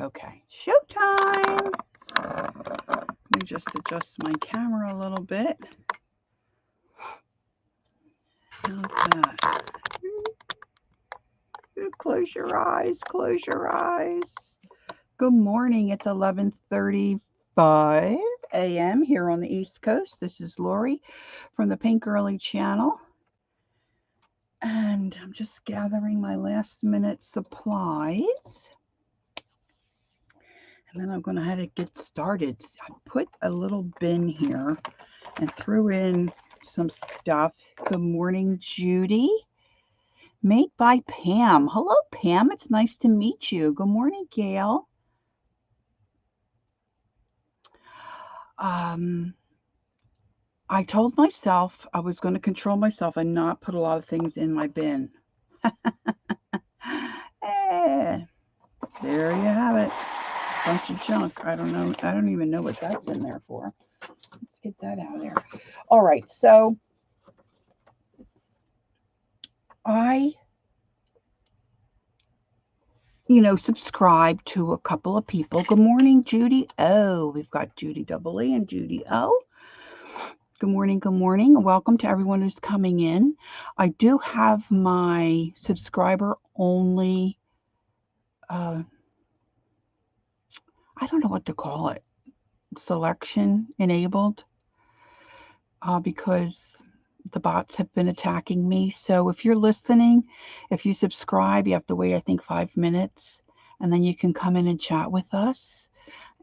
Okay, showtime. Let me just adjust my camera a little bit. How's that? Close your eyes. Close your eyes. Good morning. It's 11:35 a.m. here on the East Coast. This is Lori from the Pink Girly channel. And I'm just gathering my last minute supplies. And then I'm going to have to get started. I put a little bin here and threw in some stuff. Good morning, Judy. Made by Pam. Hello, Pam. It's nice to meet you. Good morning, Gail. I told myself I was going to control myself and not put a lot of things in my bin. There you have it. Bunch of junk. I don't know. I don't even know what that's in there for. Let's get that out of there. All right. So I, subscribe to a couple of people. Good morning, Judy O. We've got Judy Double E and Judy O. Good morning. Good morning. Welcome to everyone who's coming in. I do have my subscriber only, I don't know what to call it, selection enabled because the bots have been attacking me. So if you're listening, if you subscribe, you have to wait, I think, 5 minutes, and then you can come in and chat with us.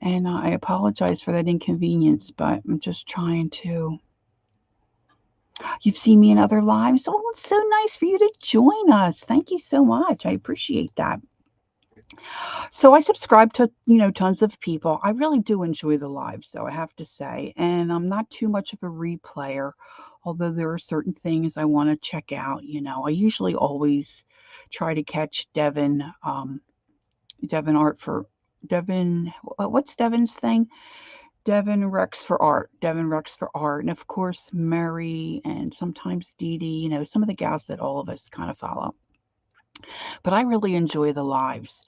And I apologize for that inconvenience, but I'm just trying to. You've seen me in other lives. Oh, it's so nice for you to join us. Thank you so much. I appreciate that. So I subscribe to, tons of people. I really do enjoy the lives, though, I have to say. And I'm not too much of a replayer, although there are certain things I want to check out. I usually always try to catch Devin Art for Devin. What's Devin's thing? Devin Rex for Art. Devin Rex for Art. And of course, Mary and sometimes Dee Dee, some of the gals that all of us kind of follow. But I really enjoy the lives.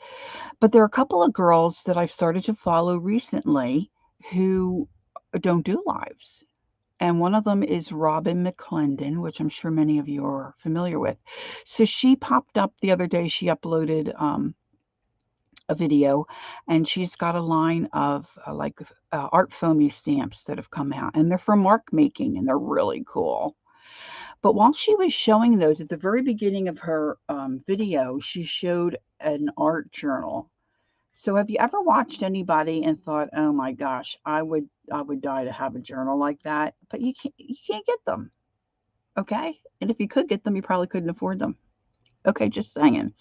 But there are a couple of girls that I've started to follow recently who don't do lives. And one of them is Robyn McClendon, which I'm sure many of you are familiar with. So she popped up the other day. She uploaded a video, and she's got a line of art foamy stamps that have come out, and they're for mark making, and they're really cool. But while she was showing those, at the very beginning of her video, she showed an art journal. So have you ever watched anybody and thought, "Oh my gosh, I would die to have a journal like that," but you can't get them. Okay? And if you could get them, you probably couldn't afford them. Okay, just saying.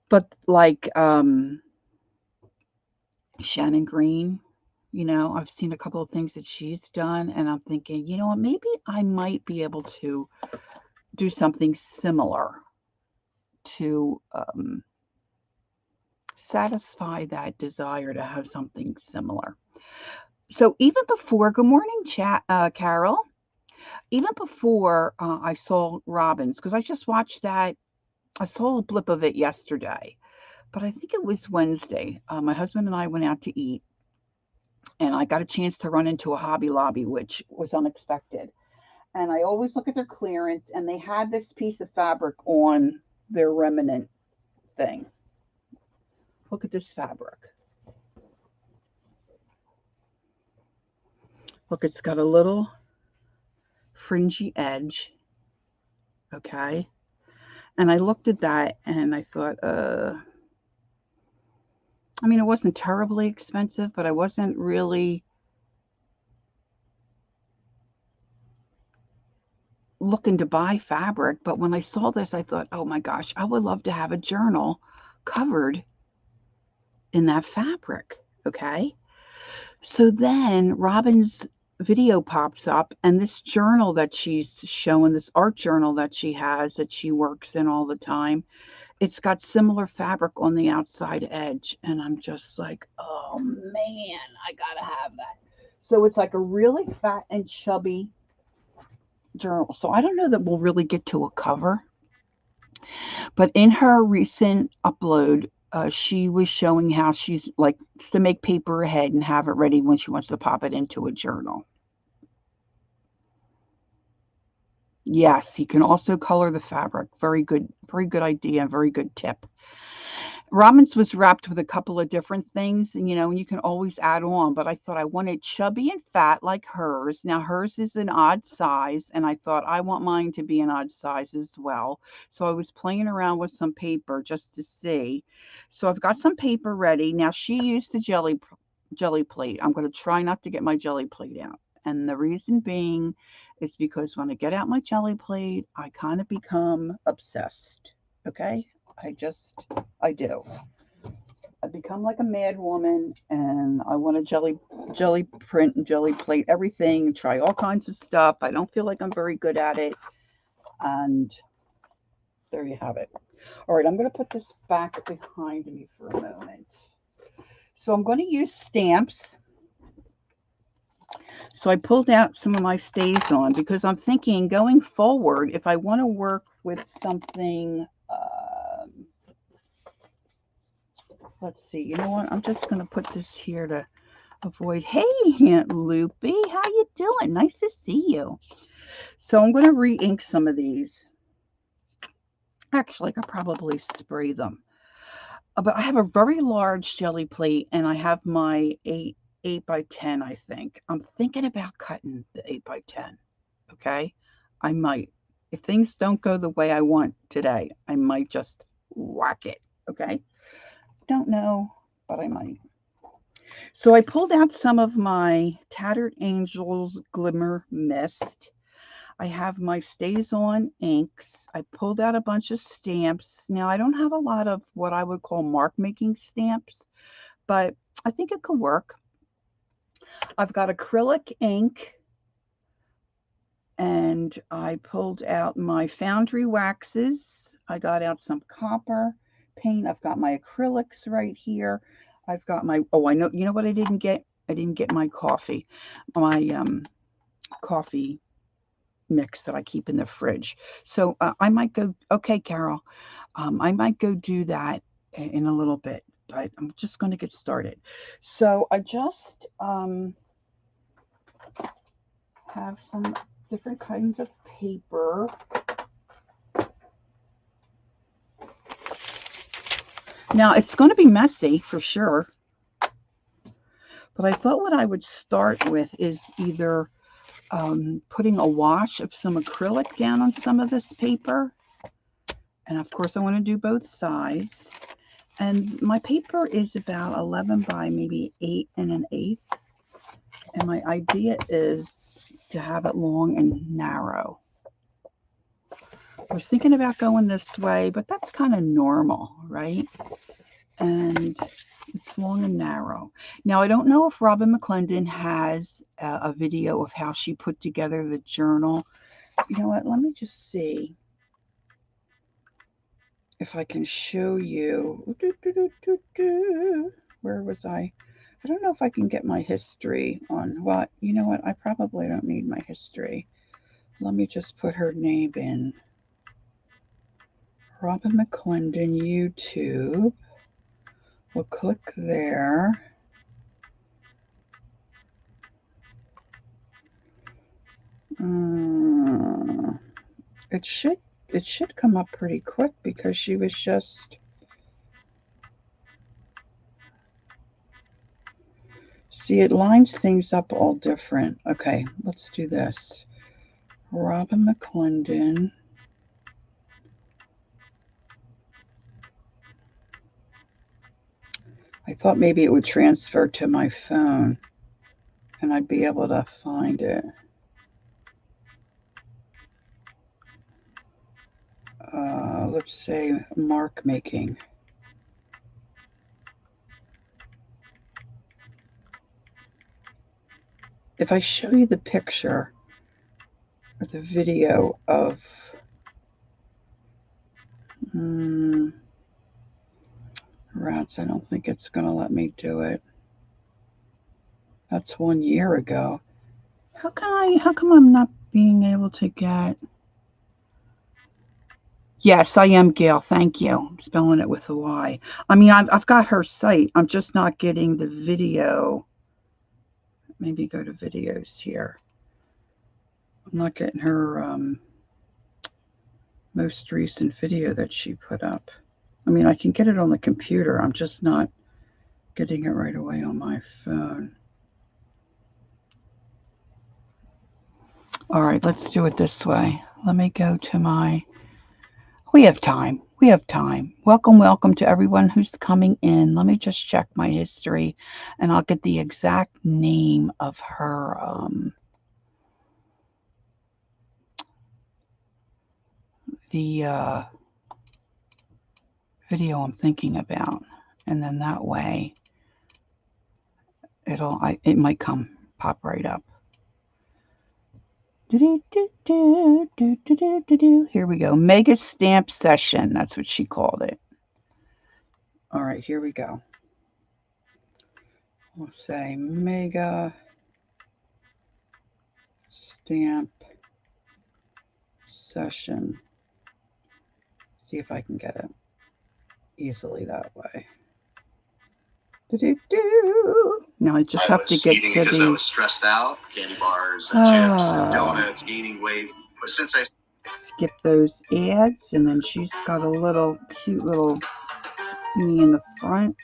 But like Shannon Green, I've seen a couple of things that she's done, and I'm thinking, you know what, maybe I might be able to do something similar to satisfy that desire to have something similar. So even before, good morning, Carol. Even before I saw Robyn's, because I just watched that, I saw a blip of it yesterday, but I think it was Wednesday. My husband and I went out to eat, and I got a chance to run into a Hobby Lobby, which was unexpected. And I always look at their clearance, and they had this piece of fabric on their remnant thing. Look at this fabric. Look, it's got a little fringy edge. Okay. And I looked at that and I thought, I mean, it wasn't terribly expensive, but I wasn't really looking to buy fabric. But when I saw this, I thought, oh my gosh, I would love to have a journal covered in that fabric. Okay. So then Robyn's video pops up, and this journal that she's showing, this art journal that she has that she works in all the time, it's got similar fabric on the outside edge. And I'm just like, oh man, I gotta have that. So it's like a really fat and chubby journal. So I don't know that we'll really get to a cover. But in her recent upload, she was showing how she's like to make paper ahead and have it ready when she wants to pop it into a journal. Yes, you can also color the fabric. Very good idea, very good tip. Robyn's was wrapped with a couple of different things, and and you can always add on, but I thought I wanted chubby and fat like hers. Now hers is an odd size, and I thought I want mine to be an odd size as well. So I was playing around with some paper just to see. So I've got some paper ready. Now she used the jelly plate. I'm going to try not to get my jelly plate out. And the reason being is because when I get out my jelly plate, I kind of become obsessed. Okay? I do. I become like a mad woman, and I want a jelly print and jelly plate everything, try all kinds of stuff. I don't feel like I'm very good at it. And there you have it. All right, I'm going to put this back behind me for a moment. So I'm going to use stamps. So I pulled out some of my stays on because I'm thinking going forward, if I want to work with something, let's see, you know what? I'm just going to put this here to avoid. Hey, Aunt Loopy, how you doing? Nice to see you. So I'm going to re-ink some of these. Actually, I could probably spray them. But I have a very large jelly plate, and I have my 8 by 10, I think. I'm thinking about cutting the 8 by 10. Okay? I might. If things don't go the way I want today, I might just whack it. Okay? Don't know, but I might. So I pulled out some of my Tattered Angels Glimmer Mist. I have my Stays On inks. I pulled out a bunch of stamps. Now, I don't have a lot of what I would call mark making stamps, but I think it could work. I've got acrylic ink, and I pulled out my foundry waxes. I got out some copper paint. I've got my acrylics right here. I've got my, oh, I know, you know what I didn't get? I didn't get my coffee. My coffee mix that I keep in the fridge. So I might go, okay, Carol, I might go do that in a little bit, but I'm just going to get started. So I just have some different kinds of paper. Now it's going to be messy for sure, but I thought what I would start with is either putting a wash of some acrylic down on some of this paper. And of course I want to do both sides. And my paper is about 11 by maybe 8 1/8. And my idea is to have it long and narrow. I was thinking about going this way, but that's kind of normal, right? And it's long and narrow. Now, I don't know if Robyn McClendon has a video of how she put together the journal. You know what? Let me just see if I can show you. Where was I? I don't know if I can get my history on what. You know what? I probably don't need my history. Let me just put her name in. Robyn McClendon YouTube. We'll click there. It should come up pretty quick because she was just. See, it lines things up all different. Okay, let's do this. Robyn McClendon. I thought maybe it would transfer to my phone and I'd be able to find it. Let's say mark making. If I show you the picture or the video of rats, I don't think it's going to let me do it. That's 1 year ago. How come I'm not being able to get? Yes, I am, Gail. Thank you. I'm spelling it with a Y. I mean, I've got her site. I'm just not getting the video. Maybe go to videos here. I'm not getting her most recent video that she put up. I mean, I can get it on the computer. I'm just not getting it right away on my phone. All right, let's do it this way. Let me go to my... We have time. We have time. Welcome, welcome to everyone who's coming in. Let me just check my history, and I'll get the exact name of her... the video I'm thinking about, and then that way it might pop right up. Here we go. Mega stamp session. That's what she called it. All right, here we go. We'll say mega stamp session. See if I can get it easily that way. Now I just have to get to the... I was stressed out. Candy bars and chips and donuts, gaining weight. But since I skip those ads, and then she's got a little cute little me in the front.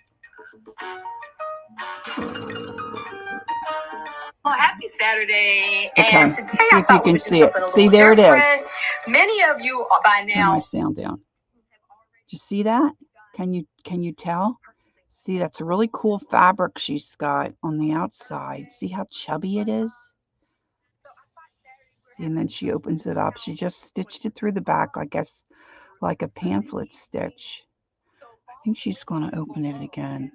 Well, happy Saturday. Okay. And today See if you can see it. See, there different. it is. Many of you by now. Turn my sound down. Did you see that? Can you tell? See, that's a really cool fabric she's got on the outside. See how chubby it is? See, and then she opens it up. She just stitched it through the back, I guess, like a pamphlet stitch. I think she's going to open it again.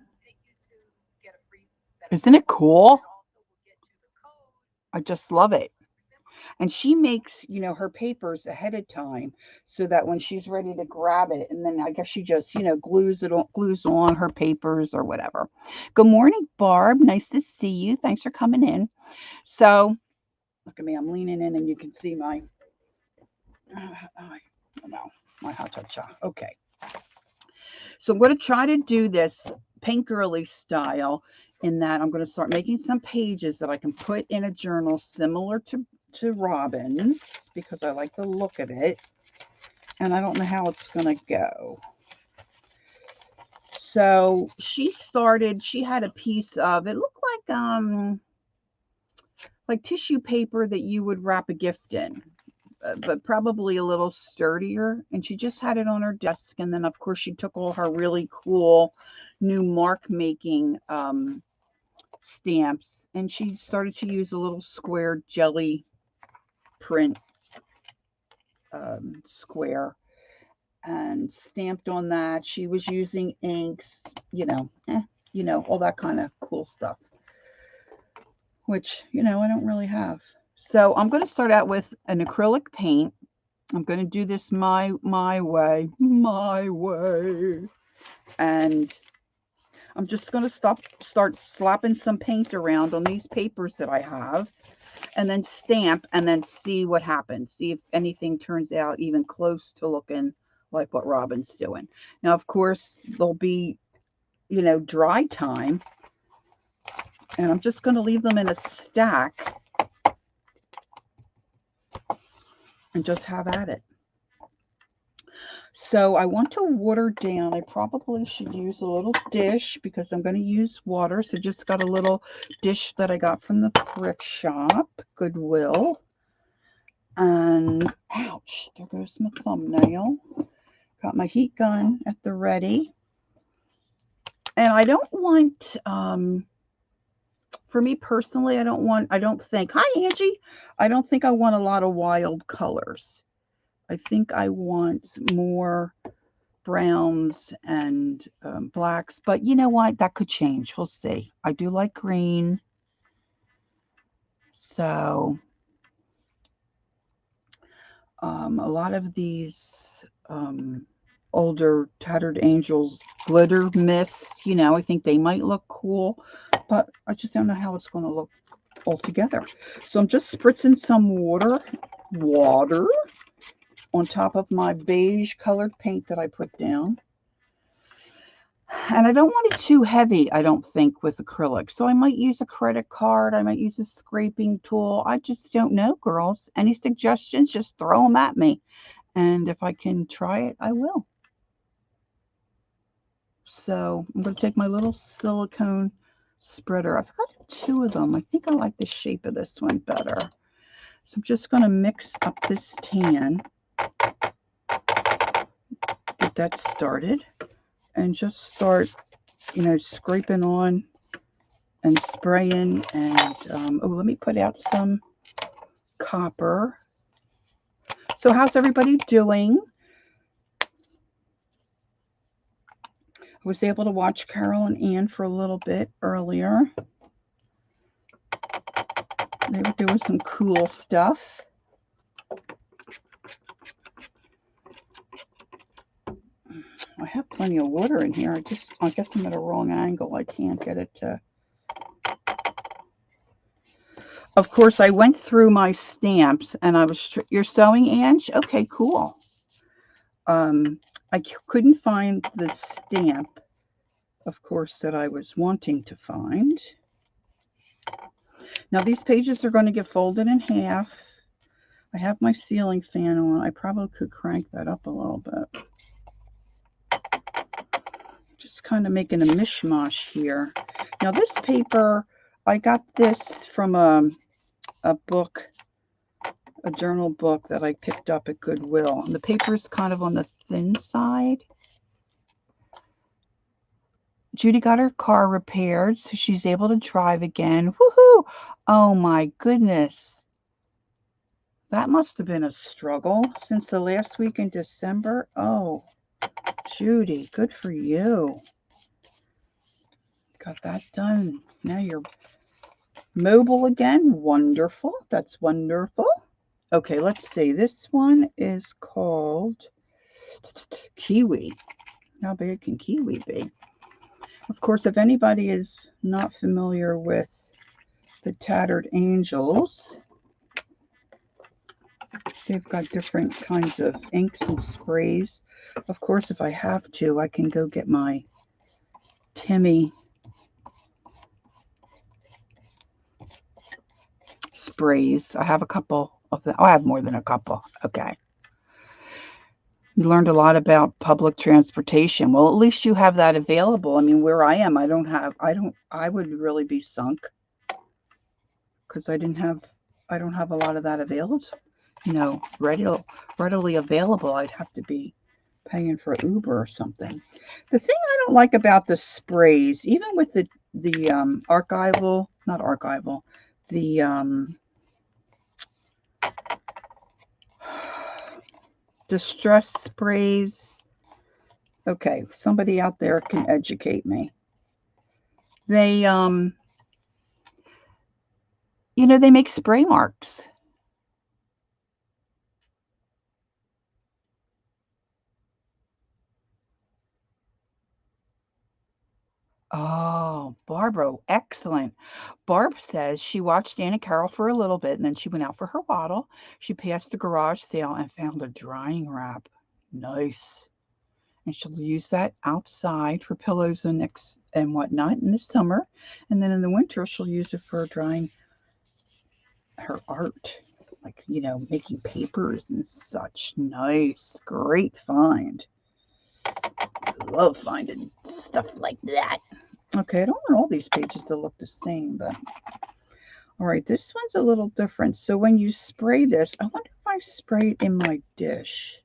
Isn't it cool? I just love it. And she makes, her papers ahead of time so that when she's ready to grab it, and then I guess she just, glues on her papers or whatever. Good morning, Barb. Nice to see you. Thanks for coming in. So, look at me. I'm leaning in, and you can see my, my ha-cha-cha. Okay. So I'm going to try to do this Paint Girly style, in that I'm going to start making some pages that I can put in a journal similar to Robyn's, because I like the look of it, and I don't know how it's going to go. So she had a piece of, it looked like tissue paper that you would wrap a gift in, but probably a little sturdier, and she just had it on her desk. And then of course she took all her really cool new mark making stamps, and she started to use a little square jelly print square, and stamped on that. She was using inks, all that kind of cool stuff, which I don't really have. So I'm going to start out with an acrylic paint. I'm going to do this my way, and I'm just going to start slapping some paint around on these papers that I have, and then stamp, and then see what happens. See if anything turns out even close to looking like what Robyn's doing. Now, of course, there'll be, dry time, and I'm just going to leave them in a stack and just have at it. So I want to water down. I probably should use a little dish because I'm going to use water. So just got a little dish that I got from the thrift shop, Goodwill. And ouch, there goes my thumbnail. Got my heat gun at the ready. And I don't want, for me personally, I don't think, hi Angie, I don't think I want a lot of wild colors. I think I want more browns and blacks, but you know what? That could change. We'll see. I do like green. So a lot of these older Tattered Angels glitter mist, I think they might look cool, but I just don't know how it's going to look all together. So I'm just spritzing some water on top of my beige colored paint that I put down. And I don't want it too heavy, I don't think, with acrylic. So I might use a credit card. I might use a scraping tool. I just don't know, girls. Any suggestions, just throw them at me. And if I can try it, I will. So I'm going to take my little silicone spreader. I've got 2 of them. I think I like the shape of this one better. So I'm just going to mix up this tan. Get that started. And just start, scraping on and spraying. And, let me put out some copper. So how's everybody doing? I was able to watch Carol and Ann for a little bit earlier. They were doing some cool stuff. I have plenty of water in here. I guess I'm at a wrong angle. I can't get it to... Of course, I went through my stamps and I was... You're sewing, Ange? Okay, cool. I couldn't find the stamp, of course, that I was wanting to find. Now, these pages are going to get folded in half. I have my ceiling fan on. I probably could crank that up a little bit. Just kind of making a mishmash here. Now, this paper, I got this from a book, a journal book that I picked up at Goodwill. And the paper is kind of on the thin side. Judy got her car repaired, so she's able to drive again. Woohoo! Oh my goodness. That must have been a struggle since the last week in December. Oh, Judy, good for you. Got that done. Now you're mobile again. Wonderful. That's wonderful. Okay, let's see. This one is called Kiwi. How big can Kiwi be? Of course, if anybody is not familiar with the Tattered Angels, they've got different kinds of inks and sprays. Of course, if I have to, I can go get my Timmy sprays. I have a couple of them. Oh, I have more than a couple. Okay. You learned a lot about public transportation. Well, at least you have that available. I mean, where I am, I would really be sunk because I don't have a lot of that available, readily available. I'd have to be paying for Uber or something. The thing I don't like about the sprays, even with the distress sprays. Okay, somebody out there can educate me. They, they make spray marks. Oh, Barbara, excellent. Barb says she watched Anna Carol for a little bit, and then she went out for her waddle. She passed the garage sale and found a drying wrap. Nice. And she'll use that outside for pillows and whatnot in the summer. And then in the winter, she'll use it for drying her art, like, making papers and such. Nice. Great find. I love finding stuff like that. Okay, I don't want all these pages to look the same, but all right, this one's a little different. So when you spray this, I wonder if I spray it in my dish.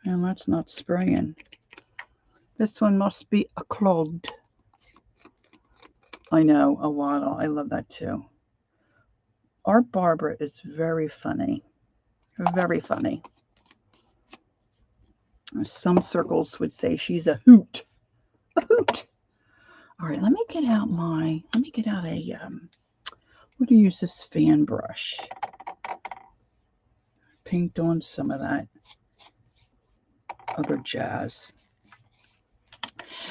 And that's not spraying. This one must be a clogged. I know, a waddle. I love that too. Our Barbara is very funny. Very funny. Some circles would say she's a hoot. A hoot. All right, let me get out a, I'm going to use this fan brush. Paint on some of that other jazz.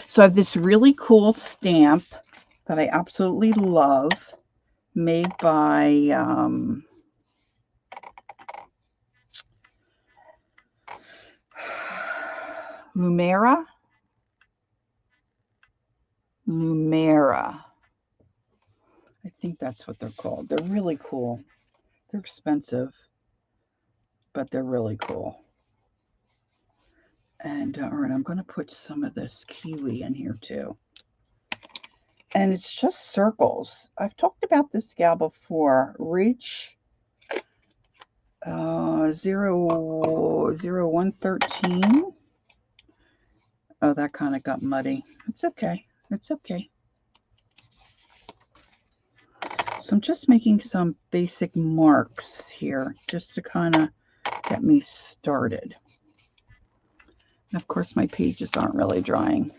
So I have this really cool stamp that I absolutely love, made by Lumera. I think that's what they're called. They're really cool. They're expensive, but they're really cool. And all right, I'm going to put some of this kiwi in here too. And it's just circles. I've talked about this gal before. Reach 0113. Oh, that kind of got muddy. It's okay. It's okay. So I'm just making some basic marks here just to kind of get me started. And of course, my pages aren't really drying.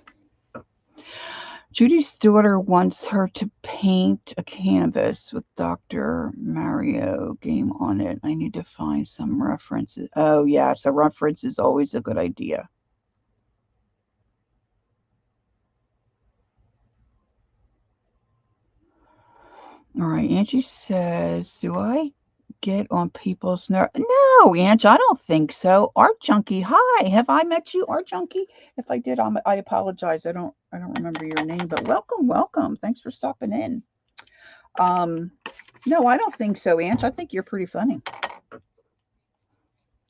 Judy's daughter wants her to paint a canvas with Dr. Mario game on it. I need to find some references. Oh, yes, a reference is always a good idea. All right, Angie says, do I get on people's nerves? No, Angie, I don't think so. Art Junkie, hi. Have I met you, Art Junkie? If I did, I apologize. I don't remember your name, but welcome. Thanks for stopping in. No, I don't think so, Ange. I think you're pretty funny.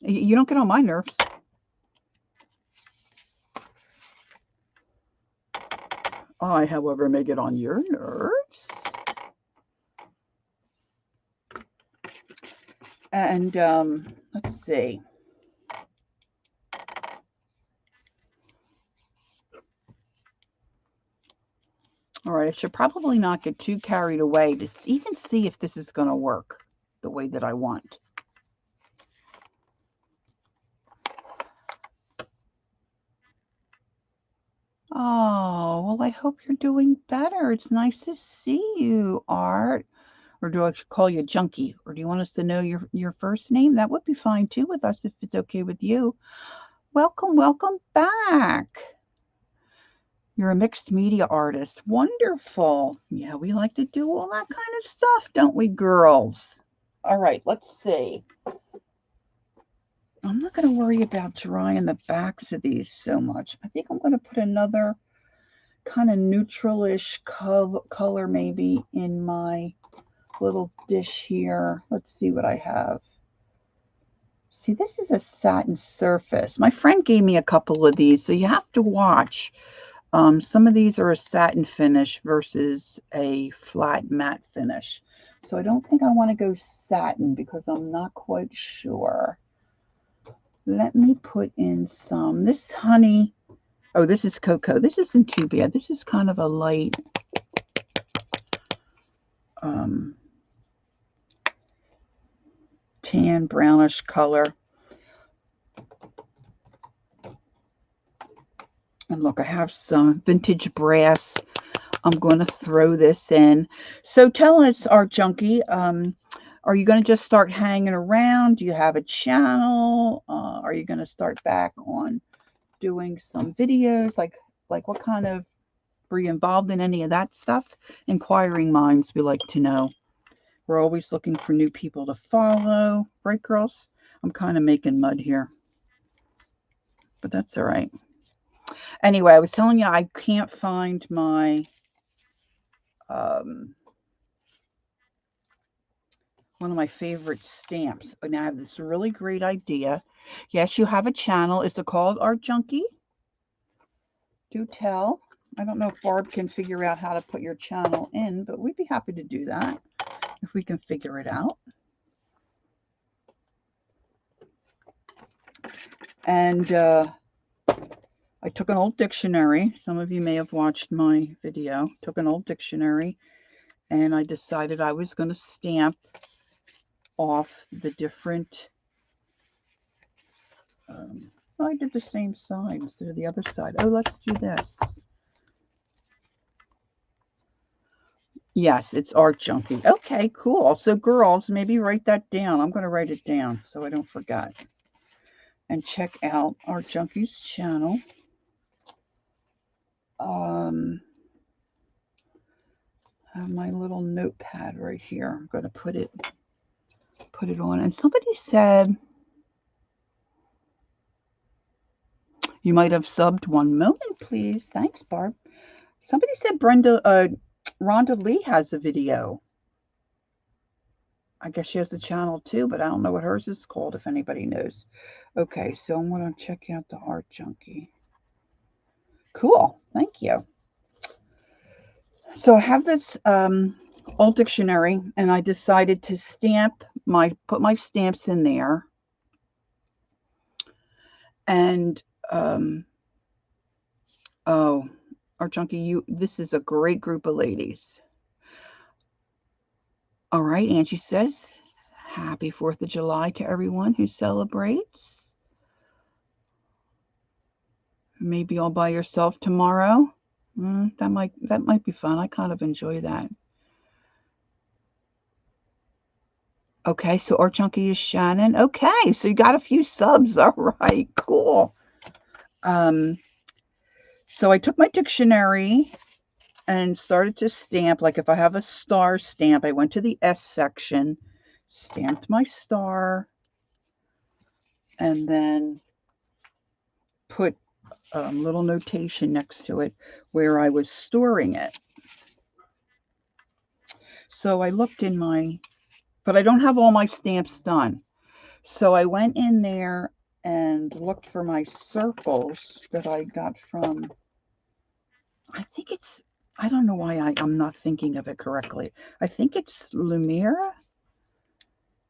You don't get on my nerves. I, however, may get on your nerves. And let's see. All right, I should probably not get too carried away to even see if this is going to work the way that I want. Oh, well, I hope you're doing better. It's nice to see you, Art. Or do I call you Junkie? Or do you want us to know your first name? That would be fine too with us if it's okay with you. Welcome back. You're a mixed media artist. Wonderful. Yeah, we like to do all that kind of stuff, don't we, girls? All right, let's see. I'm not going to worry about drying the backs of these so much. I think I'm going to put another kind of neutralish color maybe in my little dish here. Let's see what I have. See, this is a satin surface. My friend gave me a couple of these, so you have to watch. Some of these are a satin finish versus a flat matte finish. So I don't think I want to go satin because I'm not quite sure. Let me put in some. This honey, oh, this is cocoa. This isn't too bad. This is kind of a light tan brownish color. And look, I have some vintage brass. I'm going to throw this in. So tell us, Art Junkie, are you going to just start hanging around? Do you have a channel? Are you going to start back on doing some videos? Like what kind of, were you involved in any of that stuff? Inquiring minds, we like to know. We're always looking for new people to follow. Right, girls? I'm kind of making mud here. But that's all right. Anyway, I was telling you I can't find my one of my favorite stamps. And I have this really great idea. Yes, you have a channel. Is it called Art Junkie? Do tell. I don't know if Barb can figure out how to put your channel in, but we'd be happy to do that if we can figure it out. And I took an old dictionary. Some of you may have watched my video. Took an old dictionary and I decided I was going to stamp off the different I did the same side instead of the other side. Oh, let's do this. Yes, it's Art Junkie. Okay, cool. So girls, maybe write that down. I'm going to write it down so I don't forget. And check out Art Junkie's channel. I have my little notepad right here. I'm going to put it on. And somebody said, You might have subbed. One moment, please. Thanks, Barb. Somebody said Rhonda Lee has a video. I guess she has a channel too, but I don't know what hers is called if anybody knows. Okay, so I'm going to check out the Art Junkie. Cool. Thank you. So I have this old dictionary, and I decided to put my stamps in there. And oh, Art Junkie, this is a great group of ladies. All right, Angie says, happy 4th of July to everyone who celebrates. Maybe all by yourself tomorrow. That might be fun. I kind of enjoy that. Okay, so Art Junkie is Shannon. Okay, so you got a few subs. All right, cool. So I took my dictionary and started to stamp. Like if I have a star stamp, I went to the S section, stamped my star, and then put a little notation next to it where I was storing it. So I looked in but I don't have all my stamps done. So I went in there and looked for my circles that I got from, I don't know why I'm not thinking of it correctly. I think it's Lumiere.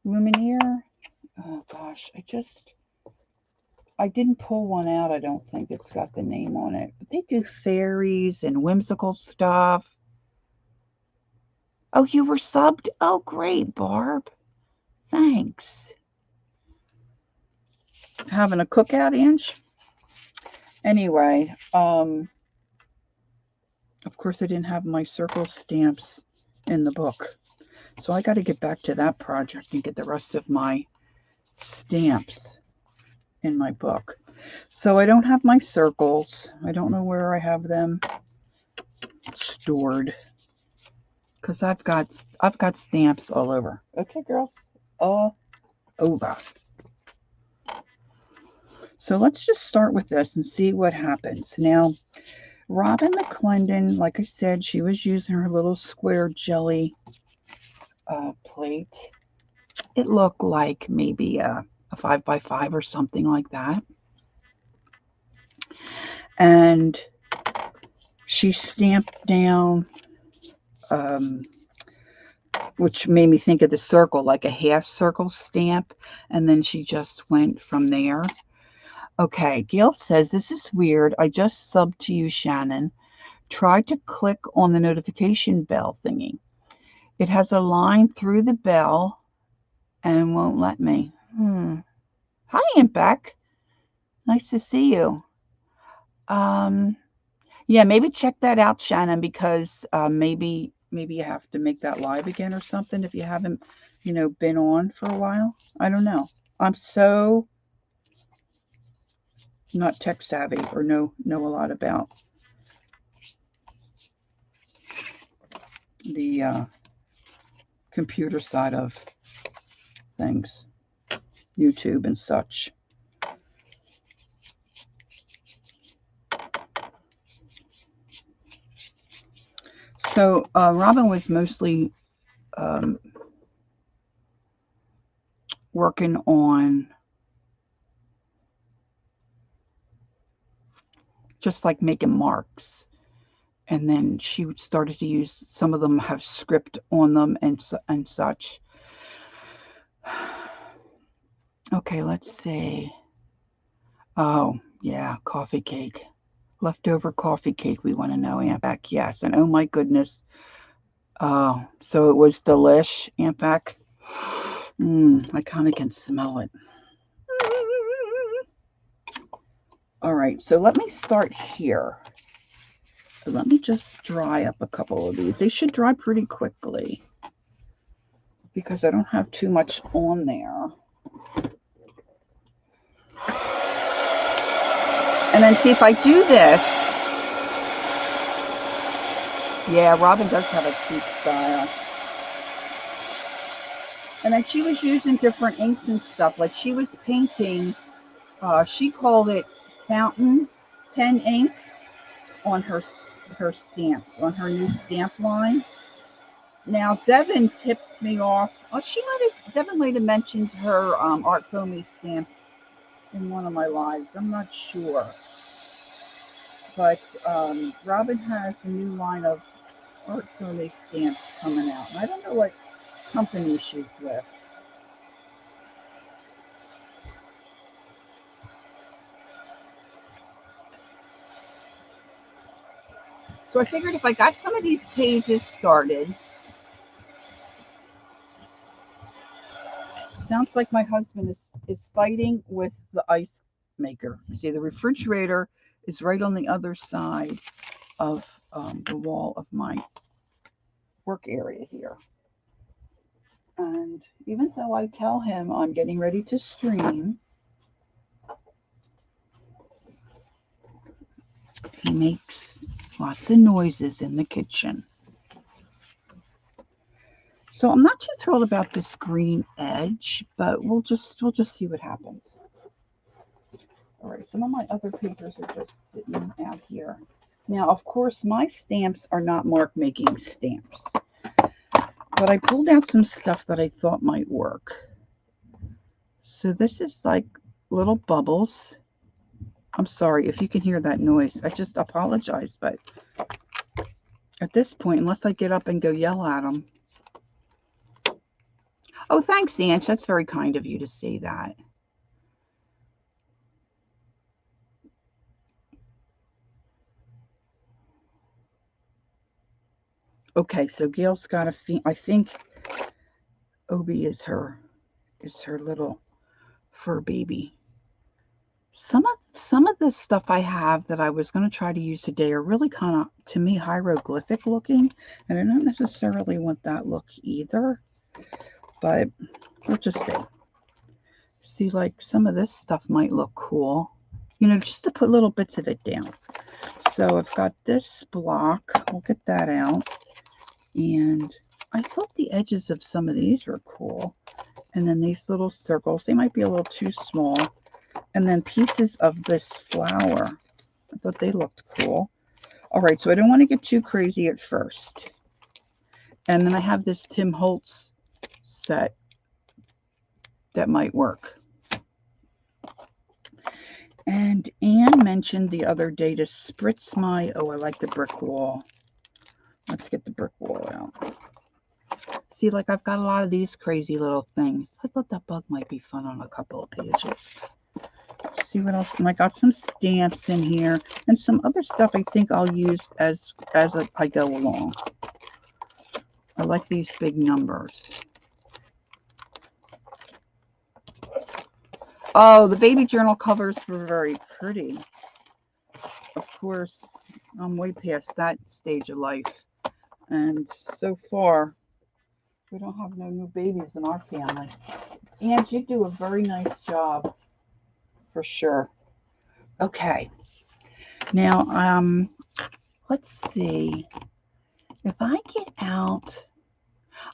Oh gosh, I didn't pull one out. I don't think it's got the name on it. But they do fairies and whimsical stuff. Oh, you were subbed? Oh, great, Barb. Thanks. Having a cookout, Ange? Anyway, of course I didn't have my circle stamps in the book. So I got to get back to that project and get the rest of my stamps in my book. So I don't have my circles. I don't know where I have them stored because I've got stamps all over. Okay, girls, all over. So let's just start with this and see what happens. Now, Robyn McClendon, like I said, she was using her little square jelly plate. It looked like maybe a 5x5 or something like that. And she stamped down, which made me think of the circle, like a half circle stamp. And then she just went from there. Okay, Gail says, this is weird. I just subbed to you, Shannon. Tried to click on the notification bell thingy. It has a line through the bell and won't let me. Hi, Aunt Beck. Nice to see you. Yeah, maybe check that out, Shannon, because maybe you have to make that live again or something if you haven't, been on for a while. I don't know. I'm so not tech savvy or know a lot about the computer side of things, YouTube and such. So Robyn was mostly working on just like making marks. And then she started to use, some of them have script on them and such. Okay, let's see. Oh, yeah, coffee cake. Leftover coffee cake, we want to know, Aunt Beck. Yes, and oh my goodness. Oh, so it was delish, Aunt Beck. I kind of can smell it. All right, so let me start here. Let me just dry up a couple of these. They should dry pretty quickly because I don't have too much on there. And then see if I do this. Yeah, Robyn does have a cute style. And then she was using different inks and stuff. Like she was painting, she called it fountain pen ink on her stamps, on her new stamp line. Now, Devin tipped me off. Oh, Devin might have mentioned her Art Foamy stamps in one of my lives. I'm not sure. But Robyn has a new line of Art Foamy stamps coming out. And I don't know what company she's with. So I figured if I got some of these pages started, sounds like my husband is fighting with the ice maker. See, the refrigerator is right on the other side of the wall of my work area here. And even though I tell him I'm getting ready to stream, he makes lots of noises in the kitchen. So I'm not too thrilled about this green edge, but we'll just see what happens. All right, some of my other papers are just sitting out here. Now, of course, my stamps are not mark making stamps, but I pulled out some stuff that I thought might work. So this is like little bubbles. I'm sorry if you can hear that noise. I just apologize, but at this point, unless I get up and go yell at them. Oh, thanks, Ange. That's very kind of you to say that. Okay, so Gail's got I think Obi is her little fur baby. Some of the stuff I have that I was going to try to use today are really kind of, to me, hieroglyphic looking, and I don't necessarily want that look either, but we'll just see. See, like some of this stuff might look cool, you know, just to put little bits of it down. So I've got this block. We'll get that out. And I thought the edges of some of these were cool. And then these little circles, they might be a little too small. And then pieces of this flower. I thought they looked cool. All right, so I don't want to get too crazy at first. And then I have this Tim Holtz set that might work. And Anne mentioned the other day to spritz my, oh, I like the brick wall. Let's get the brick wall out. See, like I've got a lot of these crazy little things. I thought that bug might be fun on a couple of pages. See what else? And I got some stamps in here and some other stuff I think I'll use as I go along. I like these big numbers. Oh, the baby journal covers were very pretty. Of course, I'm way past that stage of life. And so far, we don't have no new babies in our family. And you do a very nice job, for sure. Okay. Now, let's see. If I get out,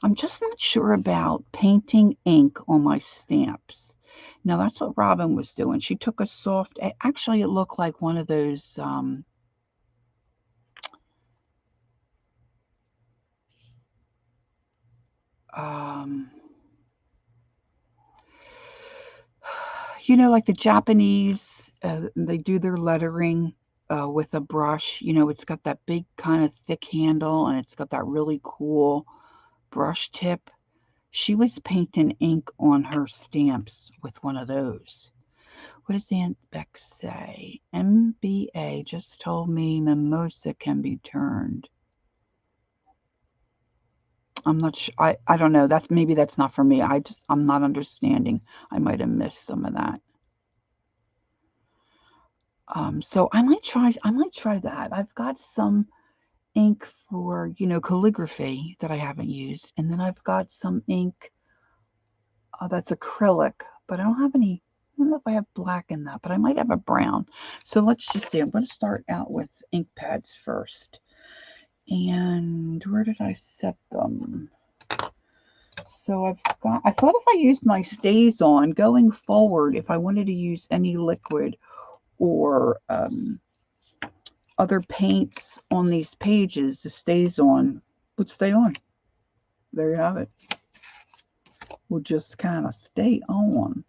I'm just not sure about painting ink on my stamps. Now, that's what Robyn was doing. She took a soft, actually, it looked like one of those, you know, like the Japanese, they do their lettering with a brush. You know, it's got that big kind of thick handle and it's got that really cool brush tip. She was painting ink on her stamps with one of those. What does Aunt Beck say? MBA just told me mimosa can be turned. I'm not sure. I don't know. Maybe that's not for me. I'm not understanding. I might have missed some of that. So I might try that. I've got some ink for, you know, calligraphy that I haven't used. And then I've got some ink that's acrylic, but I don't have any. I don't know if I have black in that, but I might have a brown. So let's just see. I'm going to start out with ink pads first. And where did I set them? So I thought if I used my StazOn going forward, if I wanted to use any liquid or other paints on these pages, it stays on, would stay on. There you have it. Would just kind of stay on.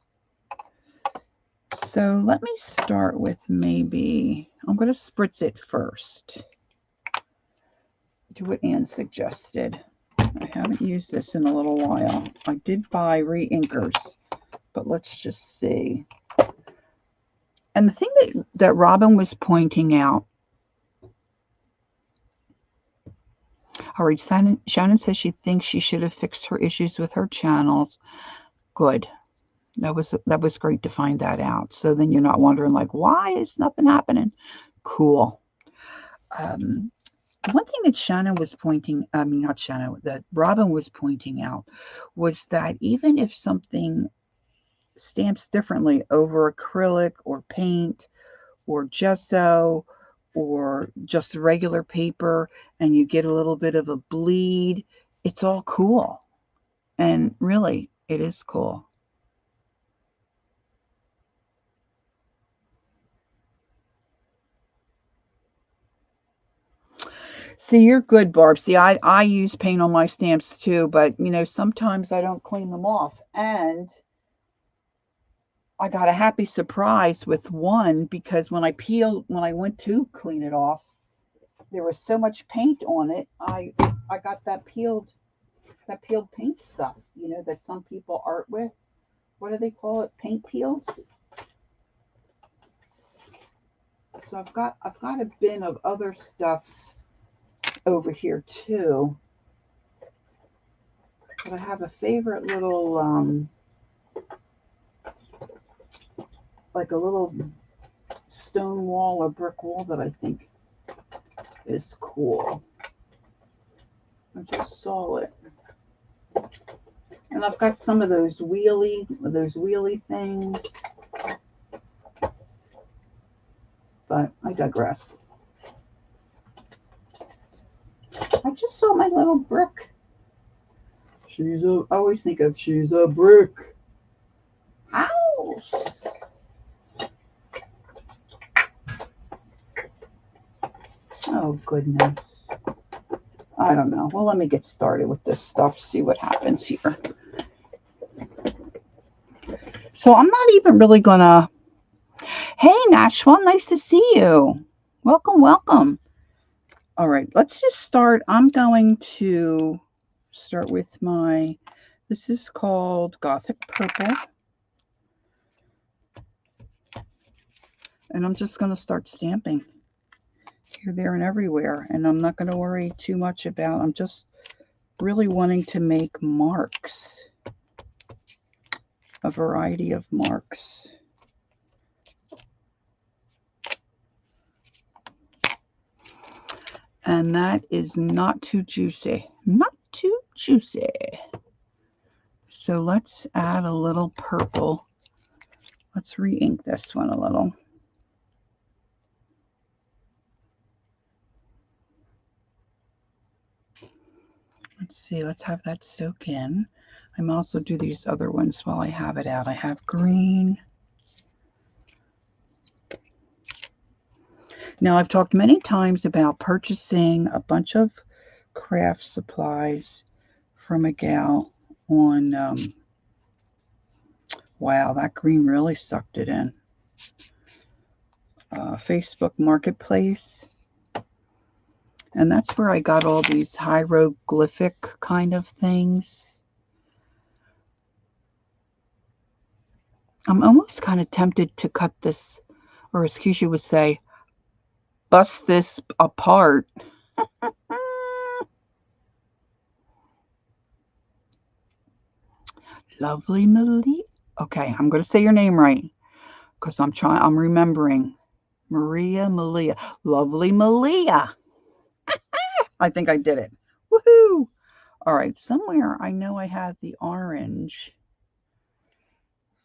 So let me start with maybe, I'm going to spritz it first. Do what Anne suggested. I haven't used this in a little while. I did buy re-inkers, but let's just see. And the thing that Robyn was pointing out, all right, Shannon says she thinks she should have fixed her issues with her channels. Good. That was great to find that out. So then you're not wondering, like, why is nothing happening? Cool. One thing that Shannon was pointing, I mean, not Shannon, that Robyn was pointing out was that even if something stamps differently over acrylic or paint or gesso or just regular paper and you get a little bit of a bleed, it's all cool. And really, it is cool. See, you're good, Barb. See, I use paint on my stamps too, but you know, sometimes I don't clean them off. And I got a happy surprise with one because when I went to clean it off, there was so much paint on it. I got that peeled paint stuff, you know, that some people art with. What do they call it? Paint peels. So I've got a bin of other stuff over here too. But I have a favorite little like a little stone wall or brick wall that I think is cool. I just saw it. And I've got some of those wheelie things. But I digress. I just saw my little brick. I always think of she's a brick house. Oh, goodness. I don't know. Well, let me get started with this stuff, see what happens here. So I'm not even really going to... Hey, Nashua, nice to see you. Welcome, welcome. All right, let's just start. I'm going to start with my... This is called Gothic Purple. And I'm just going to start stamping here, there, and everywhere. And I'm not going to worry too much about... I'm just really wanting to make marks. A variety of marks. And that is not too juicy. Not too juicy. So let's add a little purple. Let's re-ink this one a little. Let's see, let's have that soak in. I'm also do these other ones while I have it out. I have green. Now, I've talked many times about purchasing a bunch of craft supplies from a gal on, wow, that green really sucked it in. Facebook Marketplace. And that's where I got all these hieroglyphic kind of things. I'm almost kind of tempted to cut this, or as Keisha would say, bust this apart. Lovely Malia. Okay, I'm going to say your name right because I'm remembering. Maria Malia. Lovely Malia. I think I did it. Woohoo! All right, somewhere I know I had the orange.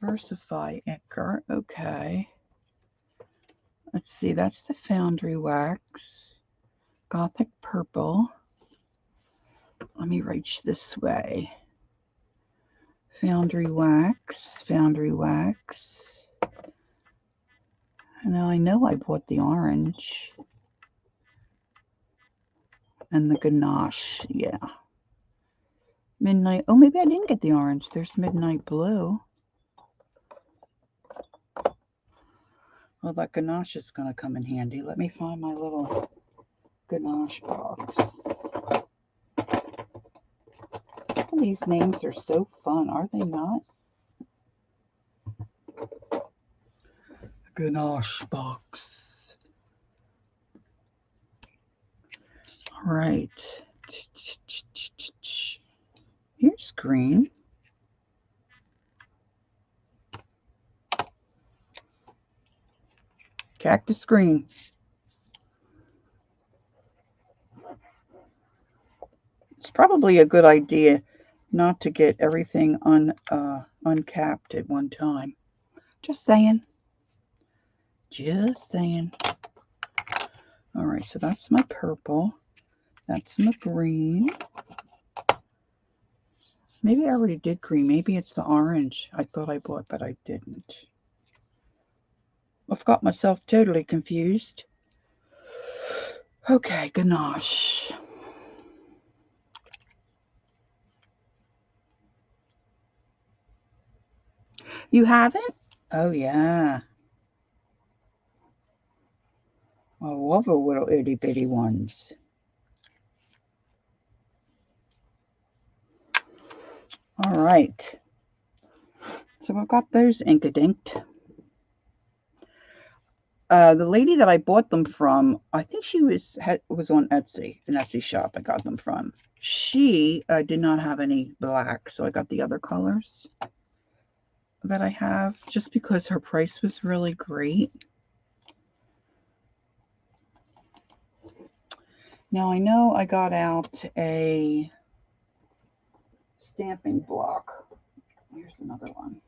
Versify Inker. Okay. Let's see, that's the Foundry Wax. Gothic Purple. Let me reach this way. Foundry Wax, Foundry Wax. Now I know I bought the orange and the ganache. Yeah. Midnight. Oh, maybe I didn't get the orange. There's midnight blue. Well, that ganache is going to come in handy. Let me find my little ganache box. Some of these names are so fun, are they not? Ganache box. All right. Here's green. Cactus green. It's probably a good idea not to get everything uncapped at one time. Just saying. Just saying. All right, so that's my purple. That's my green. Maybe I already did green. Maybe it's the orange I thought I bought, but I didn't. I've got myself totally confused. Okay, ganache. You haven't? Oh, yeah. I love the little itty bitty ones. All right. So I've got those ink-a-dinked. The lady that I bought them from, I think she was on Etsy, an Etsy shop I got them from. She did not have any black, so I got the other colors that I have just because her price was really great. Now I know I got out a stamping block. Here's another one.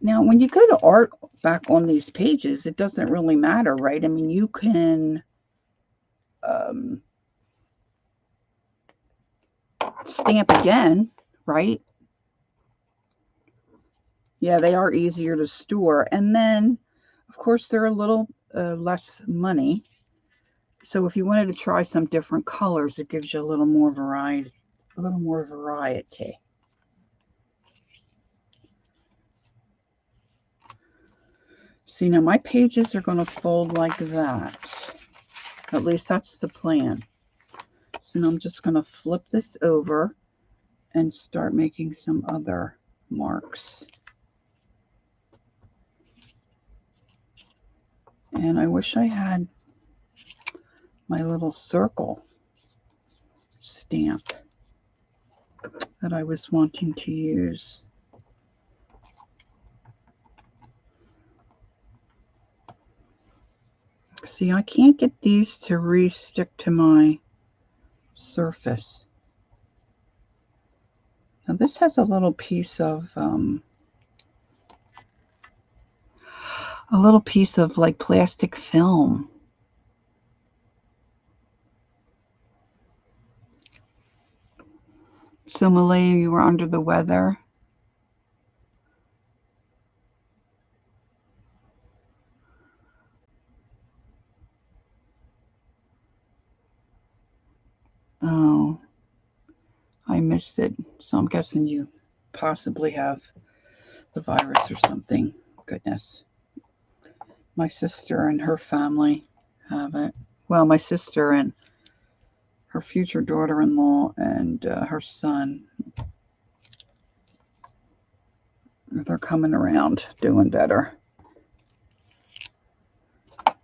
Now, when you go to art back on these pages, it doesn't really matter, right? I mean, you can stamp again, right? Yeah, they are easier to store. And then, of course, they're a little less money. So if you wanted to try some different colors, it gives you a little more variety. See, now my pages are going to fold like that. At least that's the plan. So now I'm just going to flip this over and start making some other marks. And I wish I had my little circle stamp that I was wanting to use. See, I can't get these to re-stick to my surface. Now this has a little piece of like plastic film. So Malaya, you were under the weather. Oh, I missed it. So I'm guessing you possibly have the virus or something. Goodness. My sister and her family have it. Well, my sister and her future daughter-in-law and her son, they're coming around doing better. I'm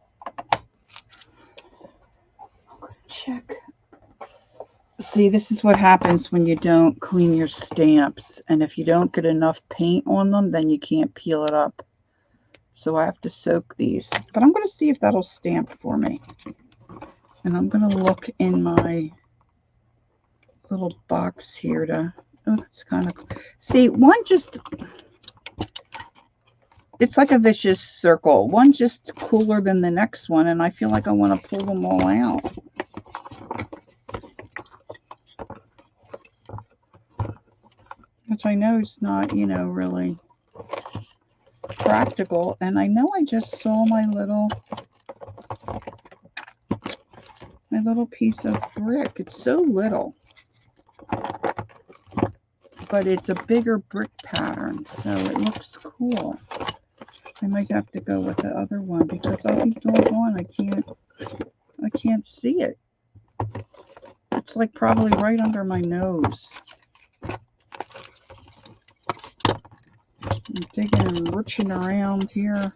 going to check. See, this is what happens when you don't clean your stamps. And if you don't get enough paint on them, then you can't peel it up. So I have to soak these. But I'm going to see if that'll stamp for me. And I'm going to look in my little box here to... Oh, that's kind of... See, one just... it's like a vicious circle. One just cooler than the next one, and I feel like I want to pull them all out. Which I know is not, you know, really practical. And I know I just saw my little piece of brick. It's so little, but it's a bigger brick pattern, so it looks cool. I might have to go with the other one because I'll be doggone, I can't see it. It's like probably right under my nose. I'm digging and reaching around here.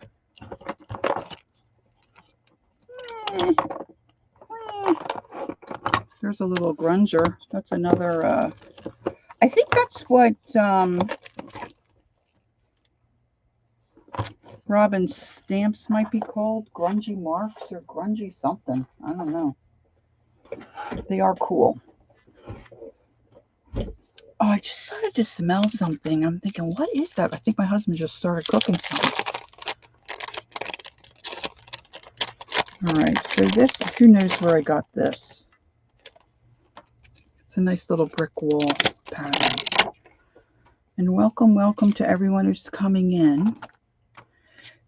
There's a little grunger. That's another, I think that's what Robyn's stamps might be called. Grungy marks or grungy something. I don't know. They are cool. Oh, I just started to smell something. I'm thinking, what is that? I think my husband just started cooking something. All right, so this, who knows where I got this? It's a nice little brick wall pattern. And welcome, welcome to everyone who's coming in.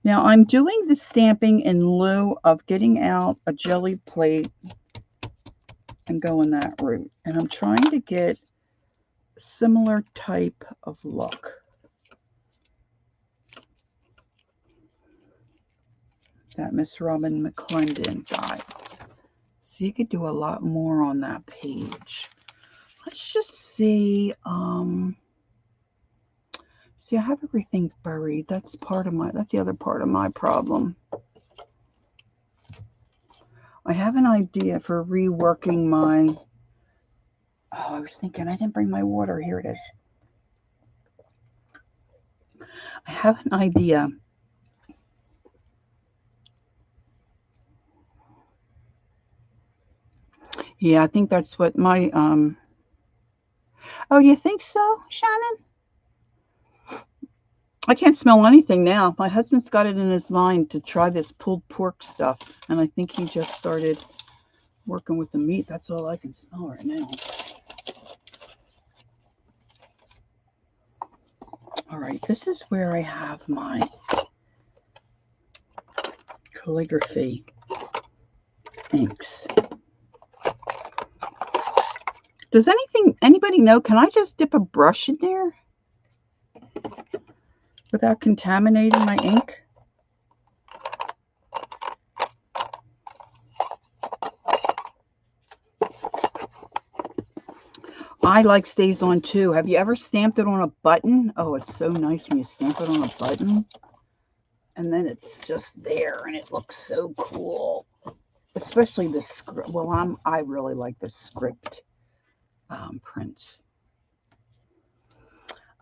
Now, I'm doing the stamping in lieu of getting out a jelly plate and going that route. And I'm trying to get a similar type of look. That Miss Robyn McClendon got. So you could do a lot more on that page. Let's just see. See, I have everything buried. That's the other part of my problem. I have an idea for reworking my, oh, I was thinking I didn't bring my water. Here it is. I have an idea. Yeah, I think that's what my, oh, do you think so, Shannon? I can't smell anything now. My husband's got it in his mind to try this pulled pork stuff, and I think he just started working with the meat. That's all I can smell right now. All right, this is where I have my calligraphy inks. Does anybody know, can I just dip a brush in there without contaminating my ink? I like stays on too. Have you ever stamped it on a button? Oh, it's so nice when you stamp it on a button. And then it's just there and it looks so cool. Especially the script. Well, I really like the script prints.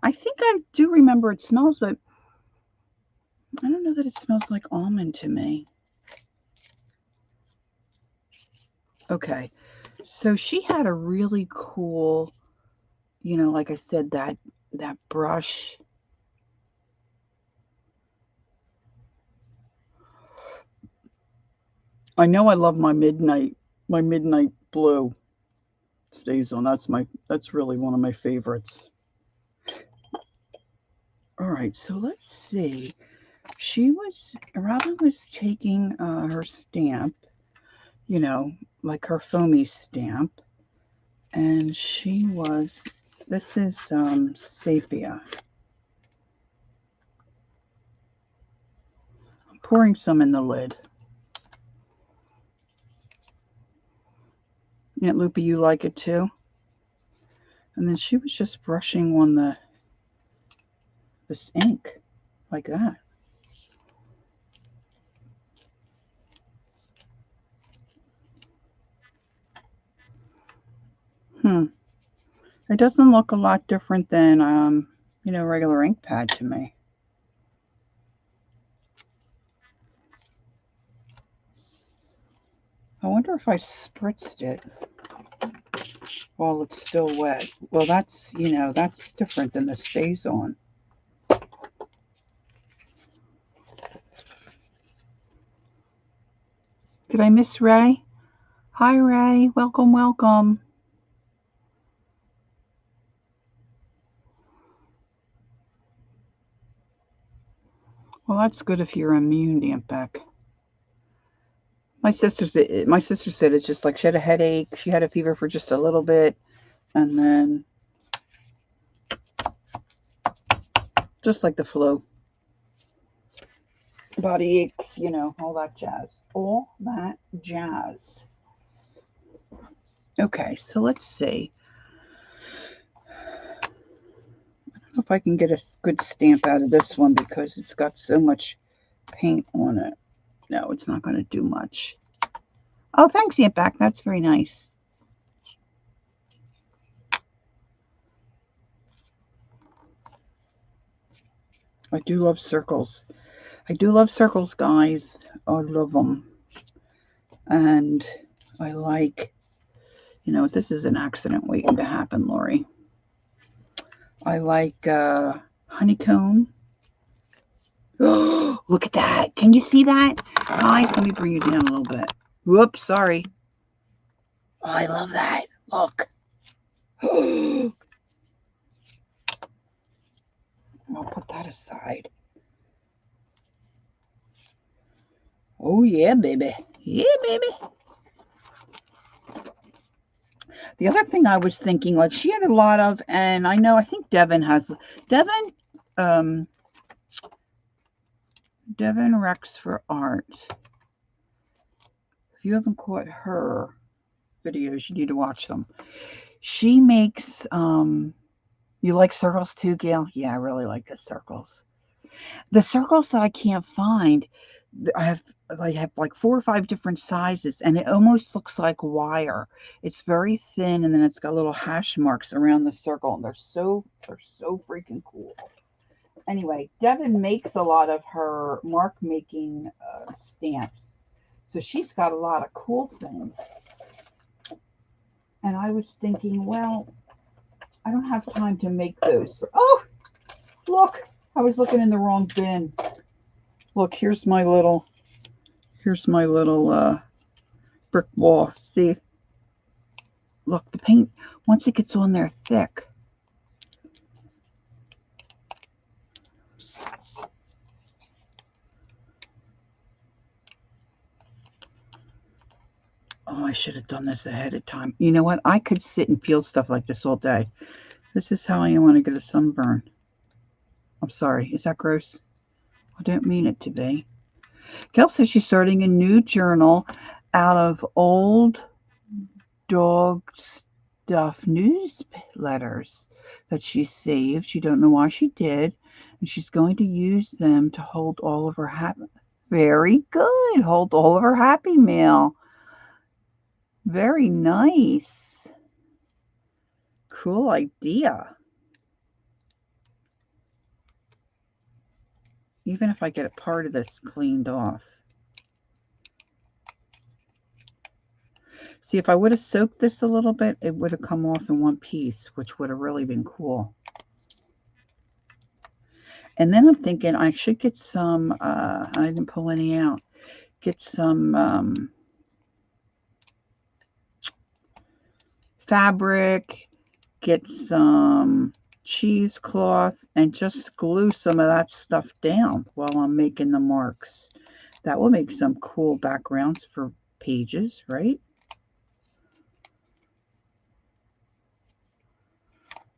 I think I do remember it smells, but I don't know that it smells like almond to me. Okay, so she had a really cool, you know, like I said, that brush. I know I love my midnight blue stays on. That's really one of my favorites. All right, so let's see. Robyn was taking her stamp, you know, like her foamy stamp, and this is sepia. I'm pouring some in the lid. Aunt Loopy, you like it too? And then she was just brushing on this ink like that. It doesn't look a lot different than you know, regular ink pad to me. I wonder if I spritzed it while it's still wet. Well, that's, you know, that's different than the stays on. Did I miss Ray? Hi, Ray. Welcome, welcome. Well, that's good if you're immune, Aunt Beck. My sister said it's just like she had a headache. She had a fever for just a little bit, and then just like the flu, body aches, all that jazz. All that jazz. Okay, so let's see. I don't know if I can get a good stamp out of this one because it's got so much paint on it. No, it's not going to do much. Oh, thanks, Aunt Beck. That's very nice. I do love circles. I do love circles, guys. I love them. And I like, this is an accident waiting to happen, Lori. I like honeycomb. Oh, look at that. Can you see that? Guys, let me bring you down a little bit. Whoops, sorry. Oh, I love that. Look. I'll put that aside. Oh, yeah, baby. Yeah, baby. The other thing I was thinking, like she had a lot of, and I think Devin Rex for Art. If you haven't caught her videos, you need to watch them. She makes, you like circles too, Gail? Yeah, I really like the circles. The circles that I can't find, I have like 4 or 5 different sizes, and it almost looks like wire. It's very thin, and then it's got little hash marks around the circle, and they're so freaking cool. Anyway, Devin makes a lot of her mark making stamps, so she's got a lot of cool things. And I was thinking, well, I don't have time to make those. Oh, look, I was looking in the wrong bin. Look, here's my little brick wall. See? Look, the paint, once it gets on there thick. Oh, I should have done this ahead of time. You know what? I could sit and peel stuff like this all day. This is how I want to get a sunburn. I'm sorry. Is that gross? I don't mean it to be. Kel says she's starting a new journal out of old dog stuff newsletters that she saved. She don't know why she did. And she's going to use them to hold all of her happy. Very good. Hold all of her happy mail. Very nice. Cool idea. Even if I get a part of this cleaned off. See, if I would have soaked this a little bit, it would have come off in one piece, which would have really been cool. And then I'm thinking I should get some, I didn't pull any out, get some fabric, get some cheesecloth, and just glue some of that stuff down while I'm making the marks. That will make some cool backgrounds for pages, right?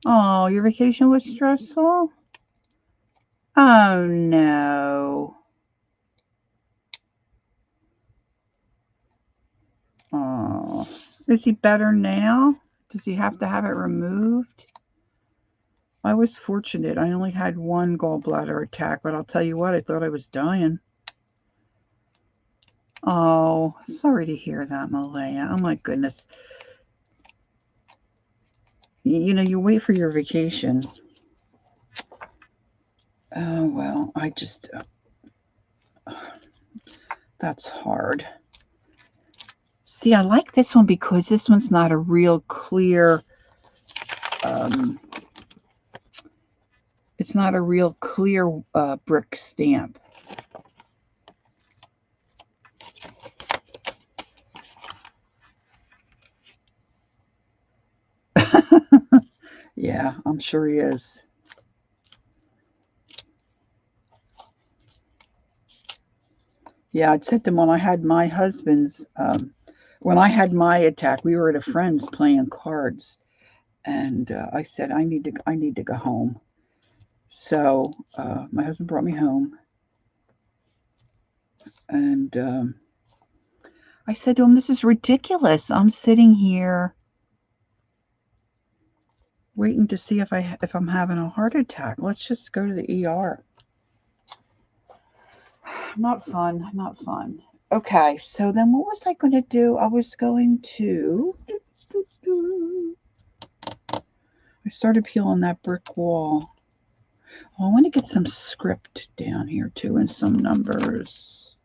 Oh, your vacation was stressful? Oh, no. Oh, is he better now? Does he have to have it removed? I was fortunate. I only had one gallbladder attack, but I'll tell you what, I thought I was dying. Oh, sorry to hear that, Malaya. Oh, my goodness. You wait for your vacation. Oh, well, I just... that's hard. See, I like this one because this one's not a real clear... it's not a real clear brick stamp. Yeah, I'm sure he is. Yeah, I'd said to him when I had my husband's, when I had my attack, we were at a friend's playing cards, and I said I need to go home. So my husband brought me home, and I said to him, "This is ridiculous. I'm sitting here waiting to see if I'm having a heart attack. Let's just go to the ER." Not fun, not fun. Okay, so then what was I going to do? I was going to. I started peeling that brick wall. Oh, I want to get some script down here too and some numbers.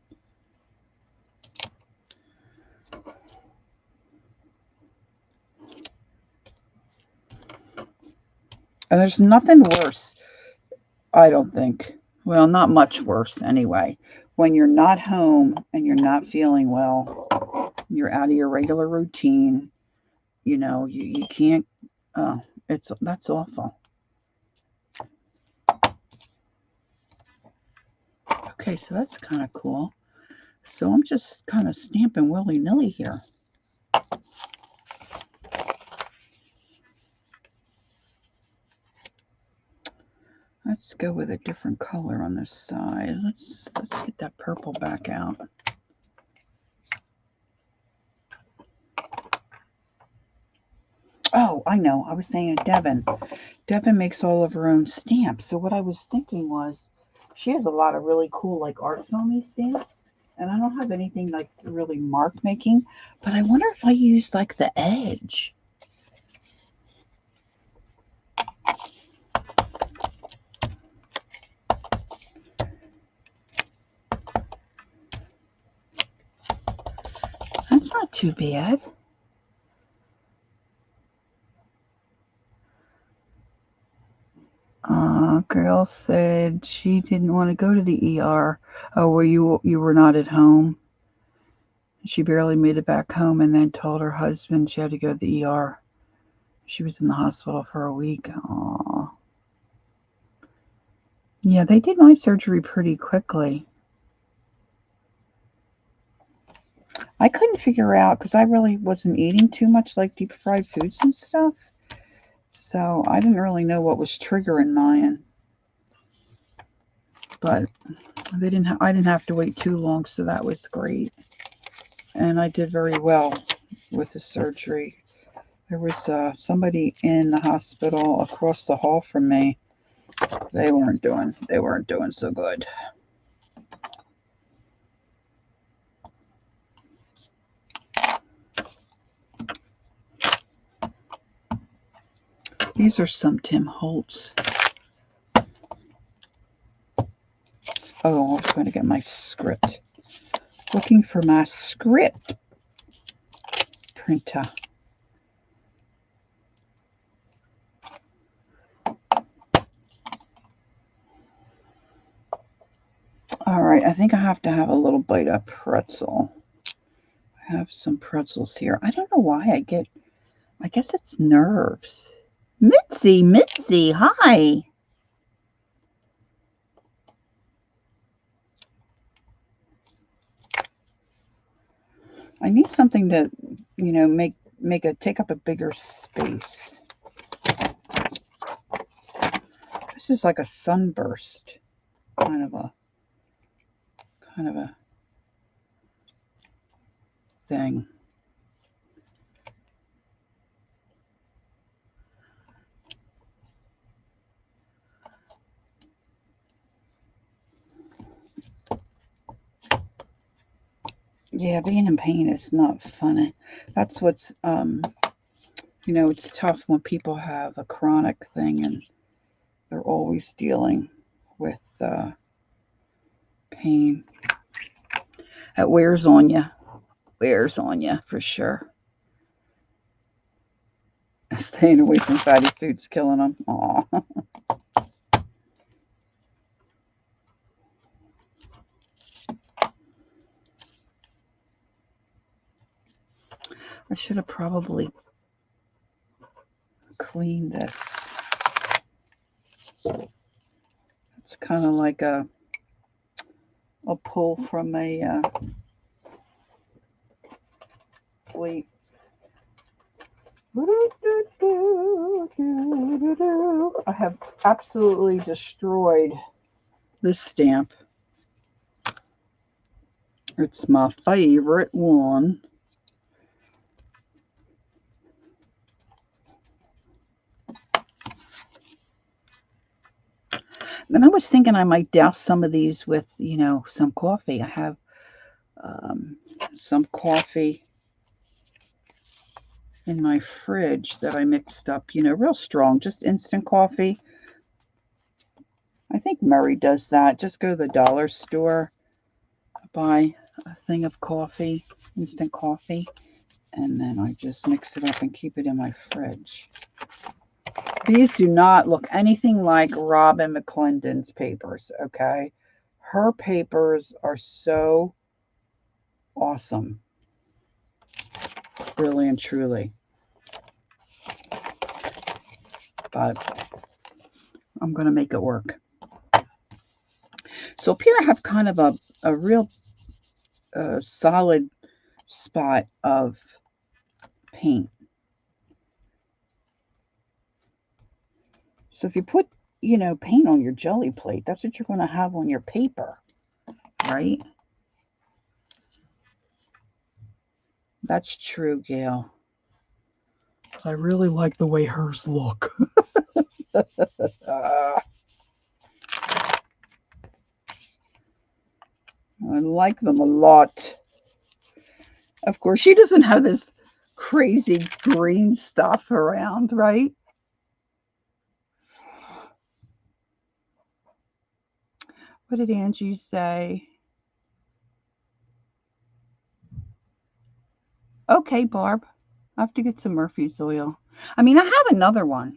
And there's nothing worse, I don't think. Well, not much worse anyway. When you're not home and you're not feeling well, you're out of your regular routine, you can't, oh, that's awful. Okay, so that's kind of cool. So I'm just kind of stamping willy-nilly here. Let's go with a different color on this side. Let's get that purple back out. Oh, I know. I was saying Devin. Devin makes all of her own stamps. So what I was thinking was, she has a lot of really cool like art filmy stamps, and I don't have anything like really mark making. But I wonder if I use like the edge. That's not too bad. Girl said she didn't want to go to the ER. Oh, you were not at home? She barely made it back home and then told her husband she had to go to the ER. She was in the hospital for a week. Aw. Yeah, they did my surgery pretty quickly. I couldn't figure out because I really wasn't eating too much like deep fried foods and stuff. So I didn't really know what was triggering mine. But I didn't have to wait too long, so that was great. And I did very well with the surgery. There was somebody in the hospital across the hall from me. They weren't doing so good. These are some Tim Holtz. Oh, I was going to get my script. Looking for my script printer. All right, I think I have to have a little bite of pretzel. I have some pretzels here. I don't know why I guess it's nerves. Mitzi, hi. I need something to, take up a bigger space. This is like a sunburst, kind of a thing. Yeah, being in pain is not funny. That's what's, it's tough when people have a chronic thing and they're always dealing with pain. It wears on you. Wears on you for sure. Staying away from fatty foods killing them. Aw. I should have probably clean this. It's kind of like a pull from a plate. I have absolutely destroyed this stamp. It's my favorite one. And I was thinking I might douse some of these with, some coffee. I have some coffee in my fridge that I mixed up, real strong, just instant coffee. I think Murray does that. Just go to the dollar store, buy a thing of coffee, instant coffee, and then I just mix it up and keep it in my fridge. These do not look anything like Robyn McClendon's papers, okay? Her papers are so awesome, really and truly. But I'm going to make it work. So up here I have kind of a real solid spot of paint. So if you put, paint on your jelly plate, that's what you're going to have on your paper, right? That's true, Gail. I really like the way hers look. I like them a lot. Of course, she doesn't have this crazy green stuff around, right? What did Angie say? Okay, Barb. I have to get some Murphy's oil. I mean, I have another one.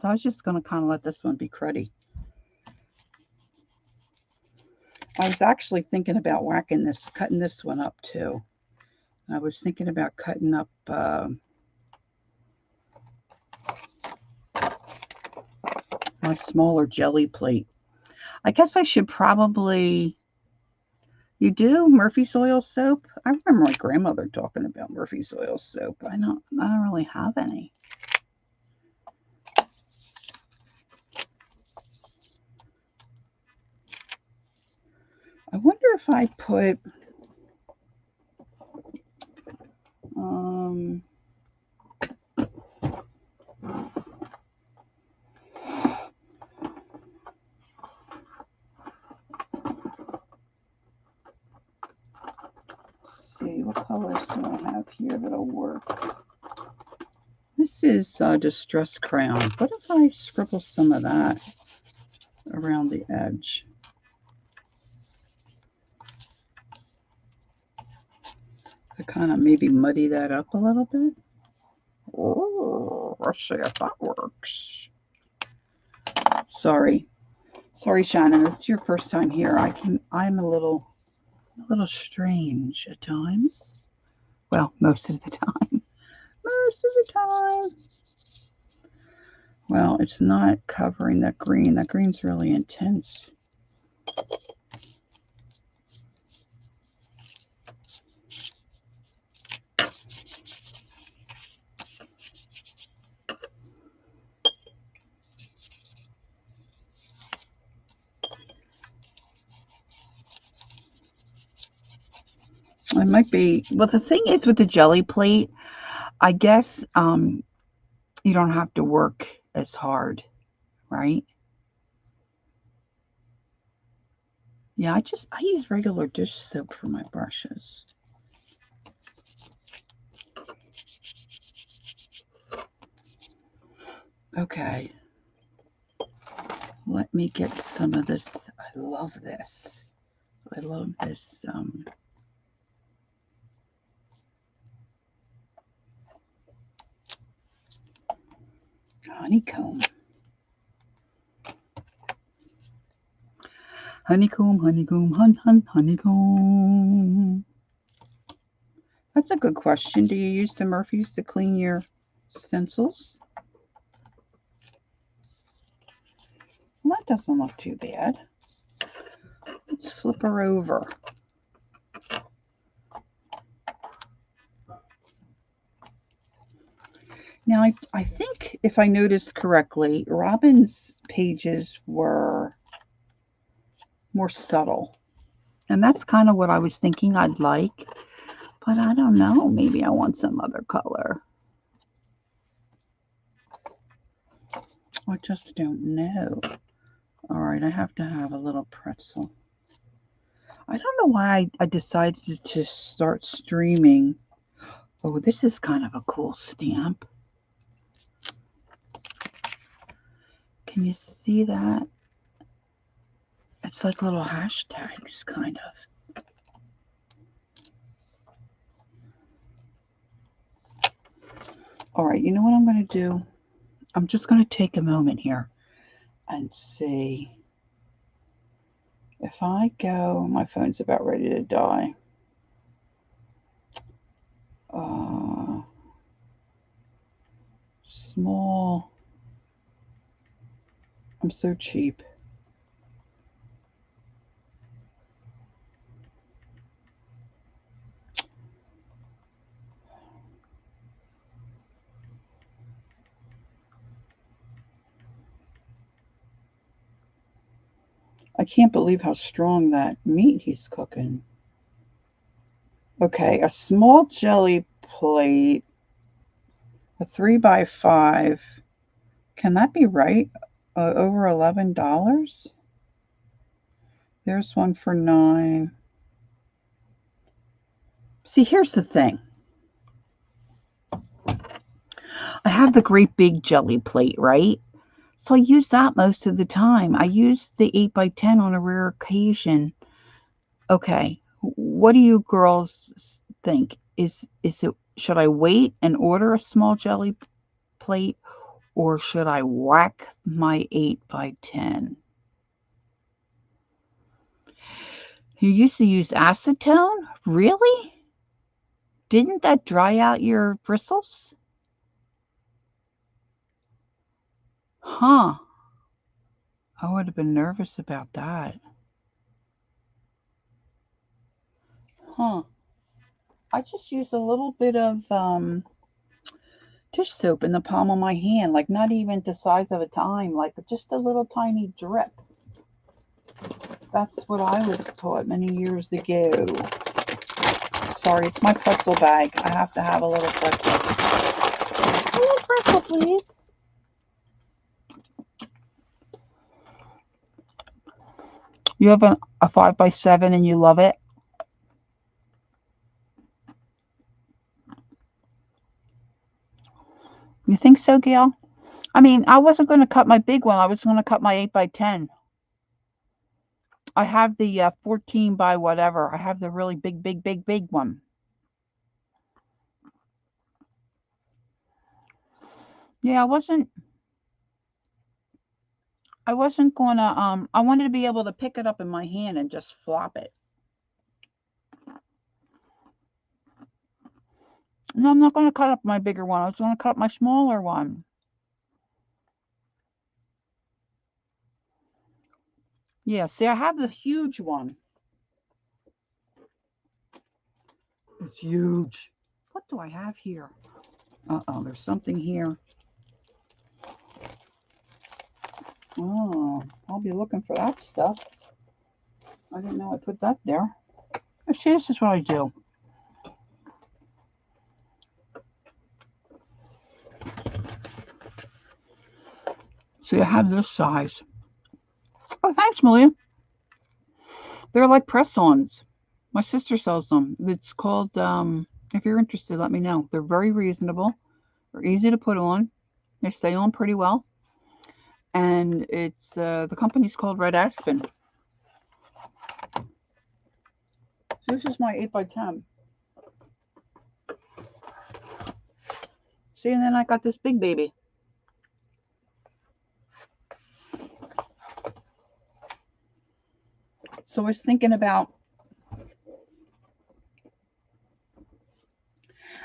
So I was just going to kind of let this one be cruddy. I was actually thinking about cutting this one up too. I was thinking about cutting up my smaller jelly plate. I guess I should probably... You do Murphy's oil soap? I remember my grandmother talking about Murphy's oil soap. I don't really have any. I wonder if I put let's see, what colors do I have here that'll work? This is Distress Crown. What if I scribble some of that around the edge? To kind of maybe muddy that up a little bit. Oh, let's see if that works. Sorry, Shannon. It's your first time here. I'm a little strange at times. Well, most of the time. Most of the time. Well, it's not covering that green. That green's really intense. It might be, well, the thing is with the jelly plate, I guess you don't have to work as hard, right? Yeah, I use regular dish soap for my brushes. Okay. Let me get some of this. I love this. I love this honeycomb. Honeycomb. That's a good question. Do you use the Murphys to clean your stencils? That doesn't look too bad. Let's flip her over. Now, I think if I noticed correctly, Robyn's pages were more subtle. And that's kind of what I was thinking I'd like. But I don't know. Maybe I want some other color. I just don't know. All right, I have to have a little pretzel. I don't know why I decided to start streaming. Oh, this is kind of a cool stamp. Can you see that? It's like little hashtags, kind of. All right, you know what I'm going to do? I'm just going to take a moment here and see if I go. My phone's about ready to die. Small. I'm so cheap. I can't believe how strong that meat he's cooking. Okay, a small jelly plate, a 3x5. Can that be right? Over $11? There's one for $9. See, here's the thing. I have the great big jelly plate, right? So I use that most of the time. I use the 8x10 on a rare occasion. Okay, what do you girls think? Is it, should I wait and order a small jelly plate, or should I whack my 8x10? You used to use acetone? Really? Didn't that dry out your bristles? Huh. I would have been nervous about that. Huh. I just use a little bit of dish soap in the palm of my hand, like not even the size of a dime, like just a little tiny drip. That's what I was taught many years ago. Sorry, it's my pretzel bag. I have to have a little pretzel. A little pretzel, please. You have a 5x7 and you love it? You think so, Gail? I mean, I wasn't going to cut my big one. I was going to cut my 8x10. I have the 14 by whatever. I have the really big one. Yeah, I wasn't going to, I wanted to be able to pick it up in my hand and just flop it. No, I'm not going to cut up my bigger one. I was going to cut up my smaller one. Yeah, see, I have the huge one. It's huge. What do I have here? Uh-oh, there's something here. Oh, I'll be looking for that stuff. I didn't know I put that there. See, this is what I do. See, I have this size. Oh, thanks, Malia. They're like press-ons. My sister sells them. It's called, if you're interested, let me know. They're very reasonable. They're easy to put on. They stay on pretty well. And it's, the company's called Red Aspen. This is my 8x10. See, and then I got this big baby. So I was thinking about,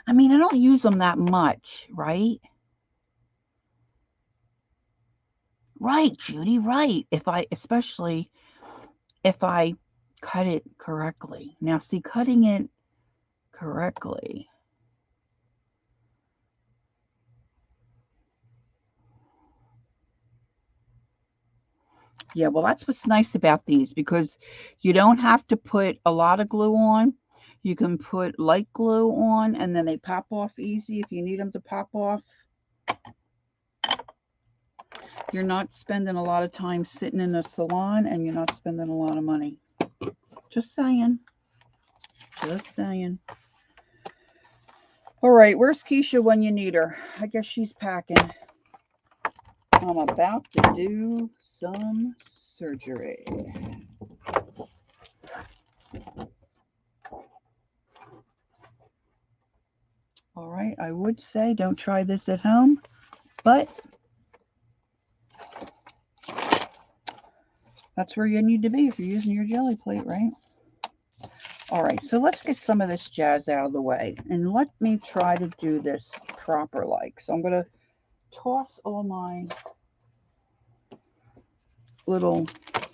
I mean, I don't use them that much, right? Right, Judy, right. Especially if I cut it correctly. Now, see, cutting it correctly. Yeah, well, that's what's nice about these, because you don't have to put a lot of glue on. You can put light glue on, and then they pop off easy if you need them to pop off. You're not spending a lot of time sitting in a salon, and you're not spending a lot of money. Just saying. Just saying. All right, where's Keisha when you need her? I guess she's packing. I'm about to do some surgery. All right, I would say don't try this at home, but that's where you need to be if you're using your jelly plate, right? All right, so let's get some of this jazz out of the way, and let me try to do this proper like. So I'm going to toss all my little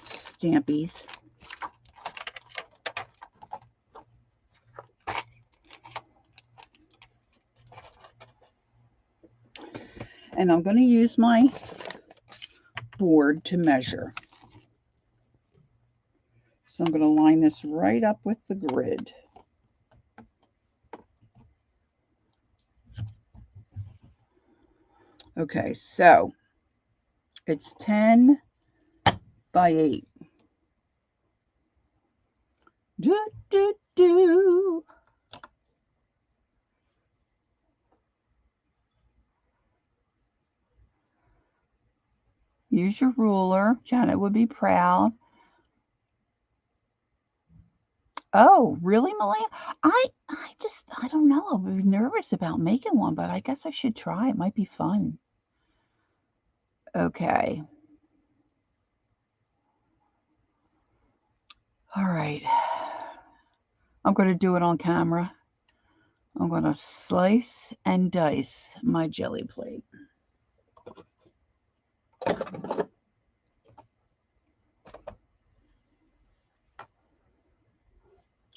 stampies. And I'm going to use my board to measure. So I'm going to line this right up with the grid. Okay, so it's 10 by 8. Do, do, do. Use your ruler. Janet would be proud. Oh, really, Malia? I don't know. I'm nervous about making one, but I guess I should try. It might be fun. Okay. All right. I'm going to do it on camera. I'm going to slice and dice my jelly plate.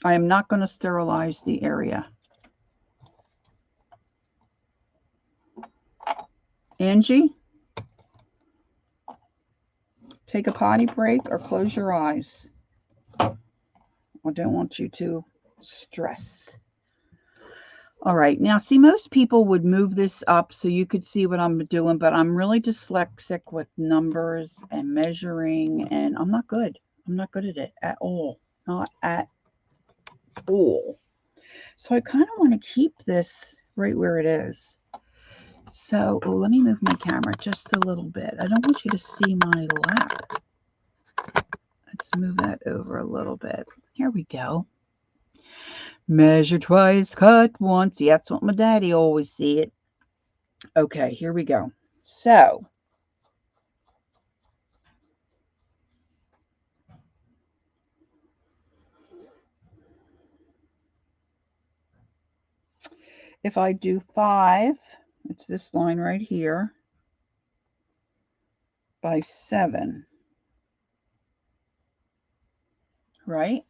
I am not going to sterilize the area. Angie, take a potty break or close your eyes. I don't want you to stress. All right, now see, most people would move this up so you could see what I'm doing, but I'm really dyslexic with numbers and measuring, and I'm not good. I'm not good at it at all. Not at all. So I kind of want to keep this right where it is. So let me move my camera just a little bit. I don't want you to see my lap. Let's move that over a little bit. Here we go. Measure twice, cut once. Yeah, that's what my daddy always said. Okay, here we go. So if I do 5, it's this line right here, by 7, right?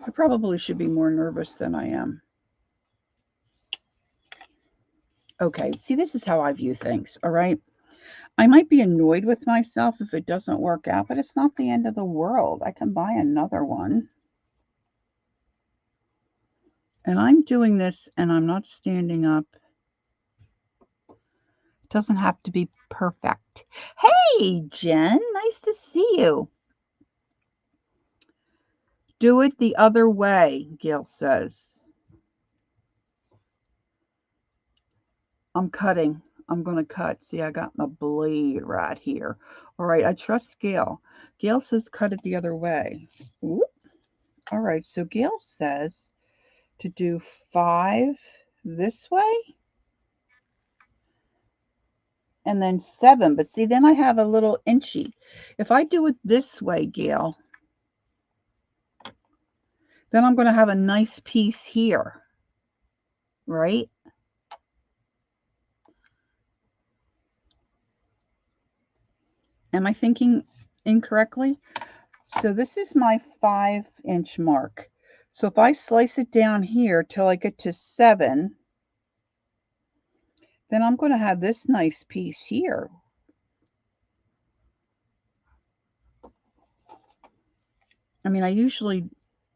I probably should be more nervous than I am. Okay, see, this is how I view things, all right? I might be annoyed with myself if it doesn't work out, but it's not the end of the world. I can buy another one. And I'm doing this and I'm not standing up. It doesn't have to be perfect. Hey, Jen, nice to see you. Do it the other way, Gail says. I'm cutting. I'm going to cut. See, I got my blade right here. All right, I trust Gail. Gail says cut it the other way. Ooh. All right, so Gail says to do 5 this way and then 7. But see, then I have a little inchy. If I do it this way, Gail, then I'm going to have a nice piece here, right? Am I thinking incorrectly? So this is my 5-inch mark. So if I slice it down here till I get to 7, then I'm going to have this nice piece here. I mean, I usually,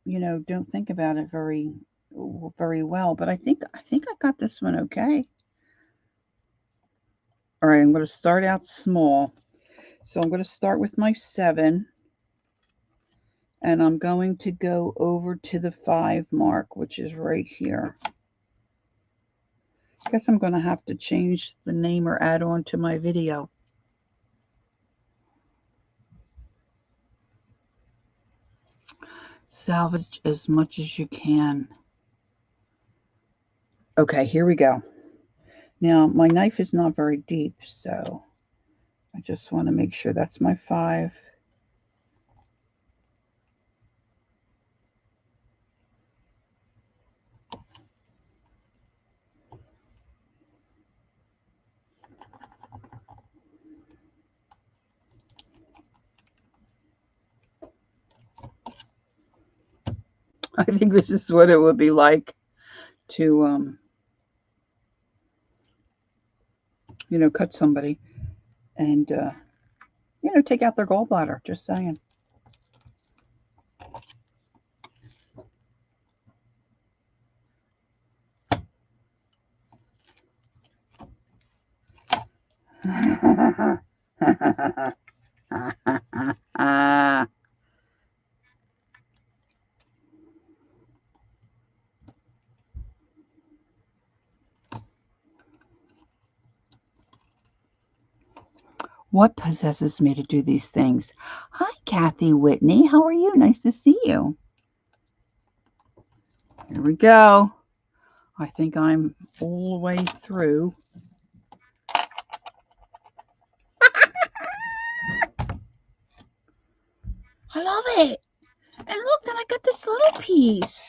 don't think about it very well, but I think I got this one okay. All right, I'm going to start out small. So I'm going to start with my 7, and I'm going to go over to the 5 mark, which is right here. I guess I'm going to have to change the name or add on to my video. Salvage as much as you can. Okay, here we go. Now, my knife is not very deep, so I just want to make sure that's my 5. I think this is what it would be like to, cut somebody and, take out their gallbladder. Just saying. What possesses me to do these things? Hi, Kathy Whitney. How are you? Nice to see you. Here we go. I think I'm all the way through. I love it. And look, then I got this little piece.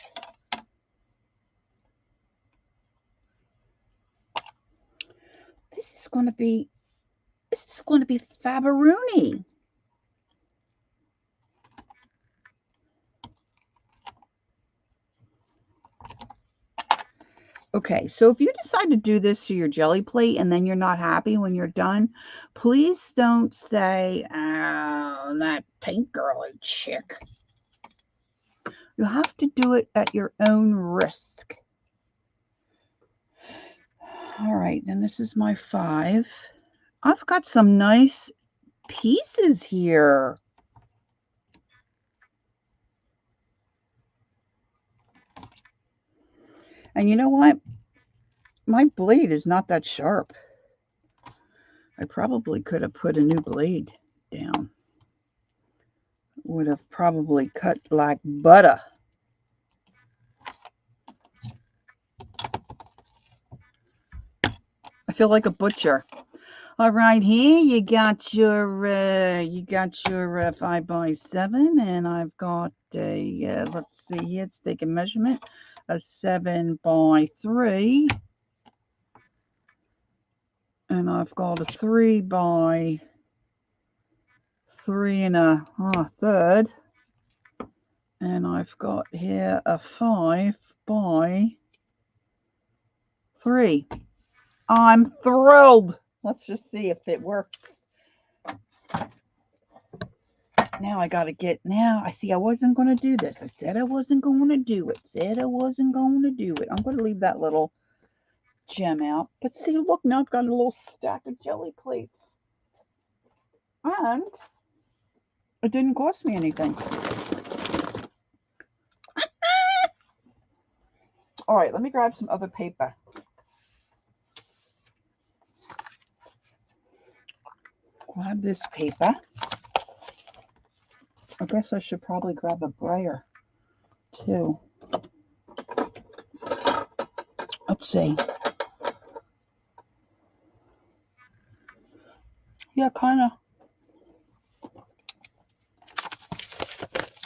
This is going to be Fabaroonie. Okay, so if you decide to do this to your jelly plate and then you're not happy when you're done, please don't say, oh, that pink girly chick. You have to do it at your own risk. All right, then this is my 5. I've got some nice pieces here. And you know what? My blade is not that sharp. I probably could have put a new blade down. Would have probably cut like butter. I feel like a butcher. All right, here you got your 5x7, and I've got a let's see here. Let's take a measurement. A 7x3, and I've got a 3x3 1/3, and I've got here a 5x3. I'm thrilled. Let's just see if it works. Now I got to get, I see I wasn't going to do this. I said I wasn't going to do it. I'm going to leave that little gem out. But see, look, now I've got a little stack of jelly plates. And it didn't cost me anything. All right, let me grab some other paper. Grab this paper. I guess I should probably grab a brayer too. Let's see. Yeah, kind of.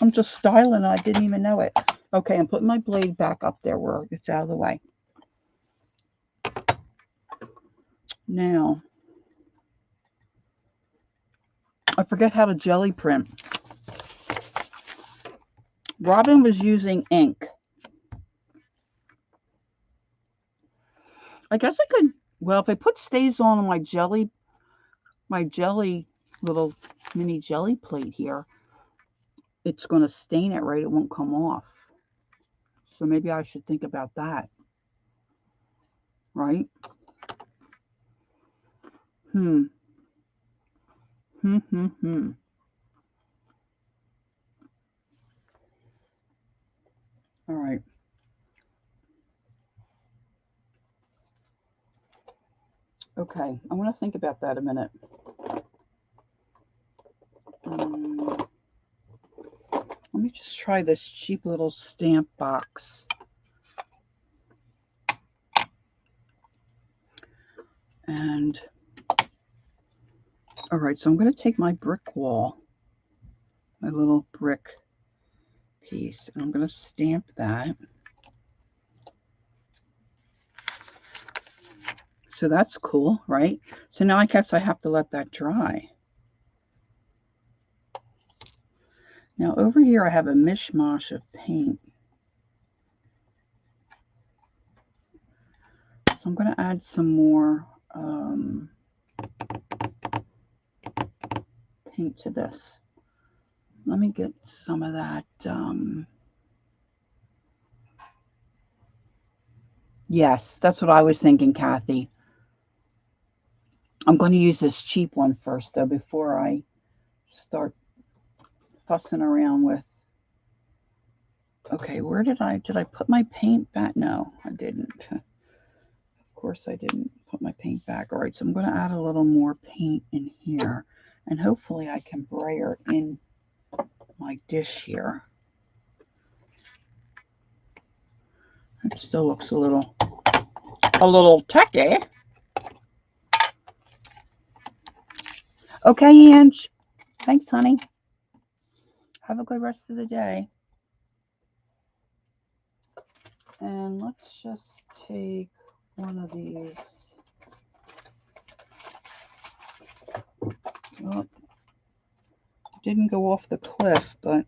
I'm just styling. I didn't even know it. Okay, I'm putting my blade back up there where it's out of the way. Now, I forget how to jelly print. Robyn was using ink. I guess I could, well, if I put Stays On my jelly little mini jelly plate here, it's going to stain it, right? It won't come off. So maybe I should think about that. Right? All right. Okay, I want to think about that a minute. Let me just try this cheap little stamp box. And, all right, so I'm going to take my brick wall, my little brick piece, and I'm going to stamp that. So that's cool, right? So now I guess I have to let that dry. Now over here I have a mishmash of paint. So I'm going to add some more paint to this. Let me get some of that. Yes, that's what I was thinking, Kathy. I'm going to use this cheap one first, though, before I start fussing around with. Okay, where did I put my paint back? No, I didn't. Of course, I didn't put my paint back. All right, so I'm going to add a little more paint in here, and hopefully I can brayer in my dish here. It still looks a little tacky. Okay, Ange. Thanks, honey. Have a good rest of the day. And let's just take one of these. Oh, didn't go off the cliff, but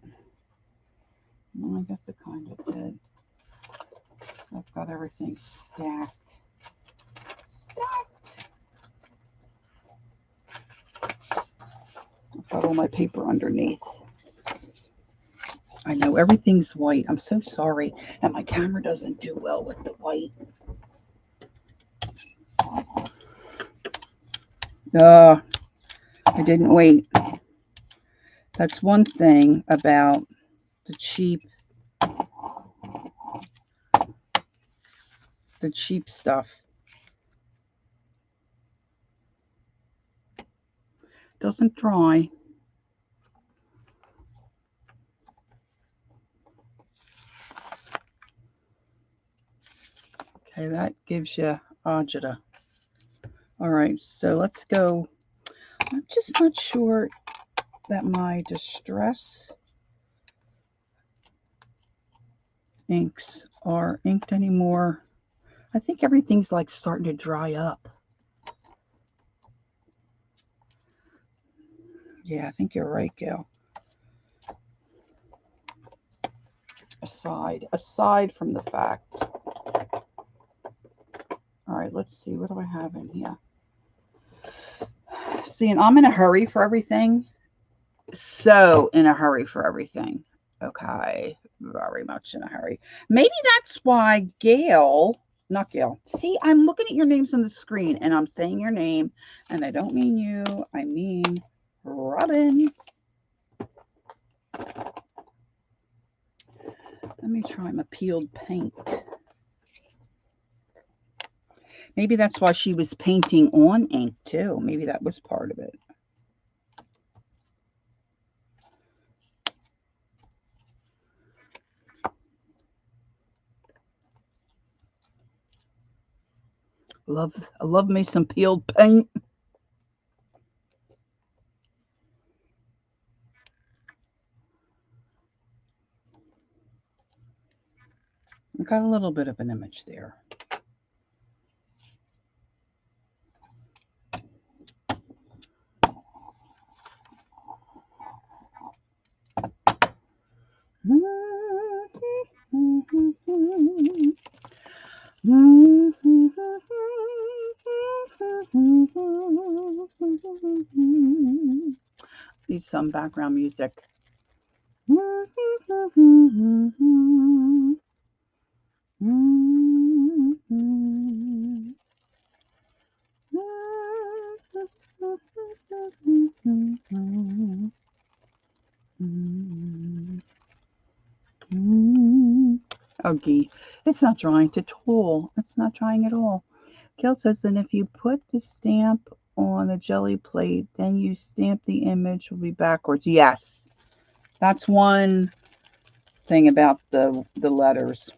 well, I guess it kind of did. So I've got everything stacked. I've got all my paper underneath. I know everything's white. I'm so sorry. And my camera doesn't do well with the white. I didn't wait. That's one thing about the cheap stuff. Doesn't dry. Okay, that gives you agita. All right, so let's go. I'm just not sure that my distress inks are inked anymore. I think everything's like starting to dry up. Yeah, I think you're right, Gail. Aside from the fact. All right, let's see. What do I have in here? See, and I'm in a hurry for everything. So in a hurry for everything. Okay, very much in a hurry. Maybe that's why not Gail. See, I'm looking at your names on the screen and I'm saying your name, and I don't mean you, I mean Robyn. Let me try my peeled paint. Maybe that's why she was painting on ink too. Maybe that was part of it. I love me some peeled paint. I got a little bit of an image there. some background music. Okay, it's not drying at all. It's not drying at all. Gail says, and if you put the stamp on the jelly plate, then you stamp the image will be backwards. Yes, that's one thing about the letters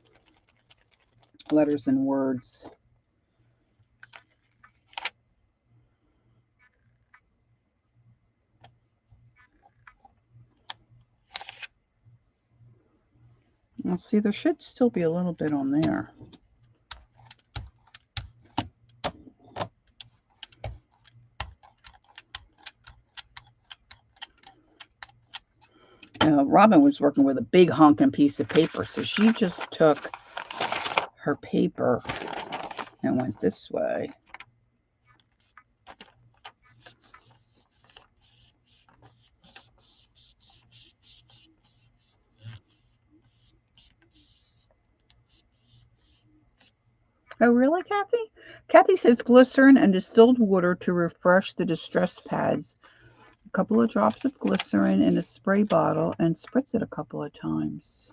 and words. Now, see, there should still be a little bit on there. Robyn was working with a big honking piece of paper, so she just took her paper and went this way. Oh, really, Kathy? Kathy says glycerin and distilled water to refresh the distress pads. A couple of drops of glycerin in a spray bottle and spritz it a couple of times.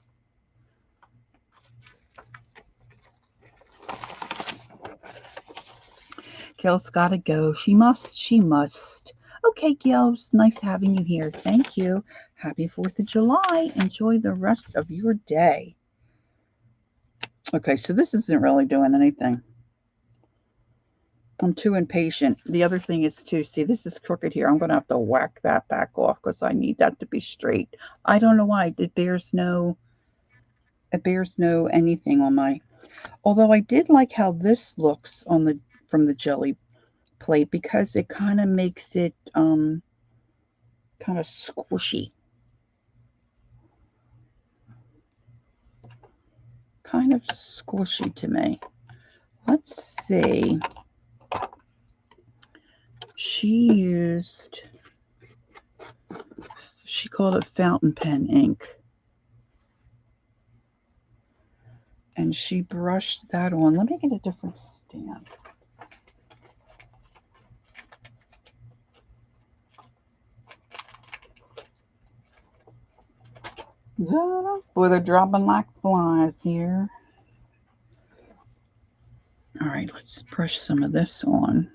Gail's got to go. She must. Okay, Gail, it's nice having you here. Thank you. Happy 4th of July. Enjoy the rest of your day. Okay, so this isn't really doing anything. I'm too impatient. The other thing is too, see, this is crooked here. I'm going to have to whack that back off because I need that to be straight. I don't know why. It bears no anything on my, although I did like how this looks on from the jelly plate because it kind of makes it kind of squishy. Kind of squishy to me. Let's see. She called it fountain pen ink. And she brushed that on. Let me get a different stamp. Boy, they're dropping like flies here. All right, let's brush some of this on.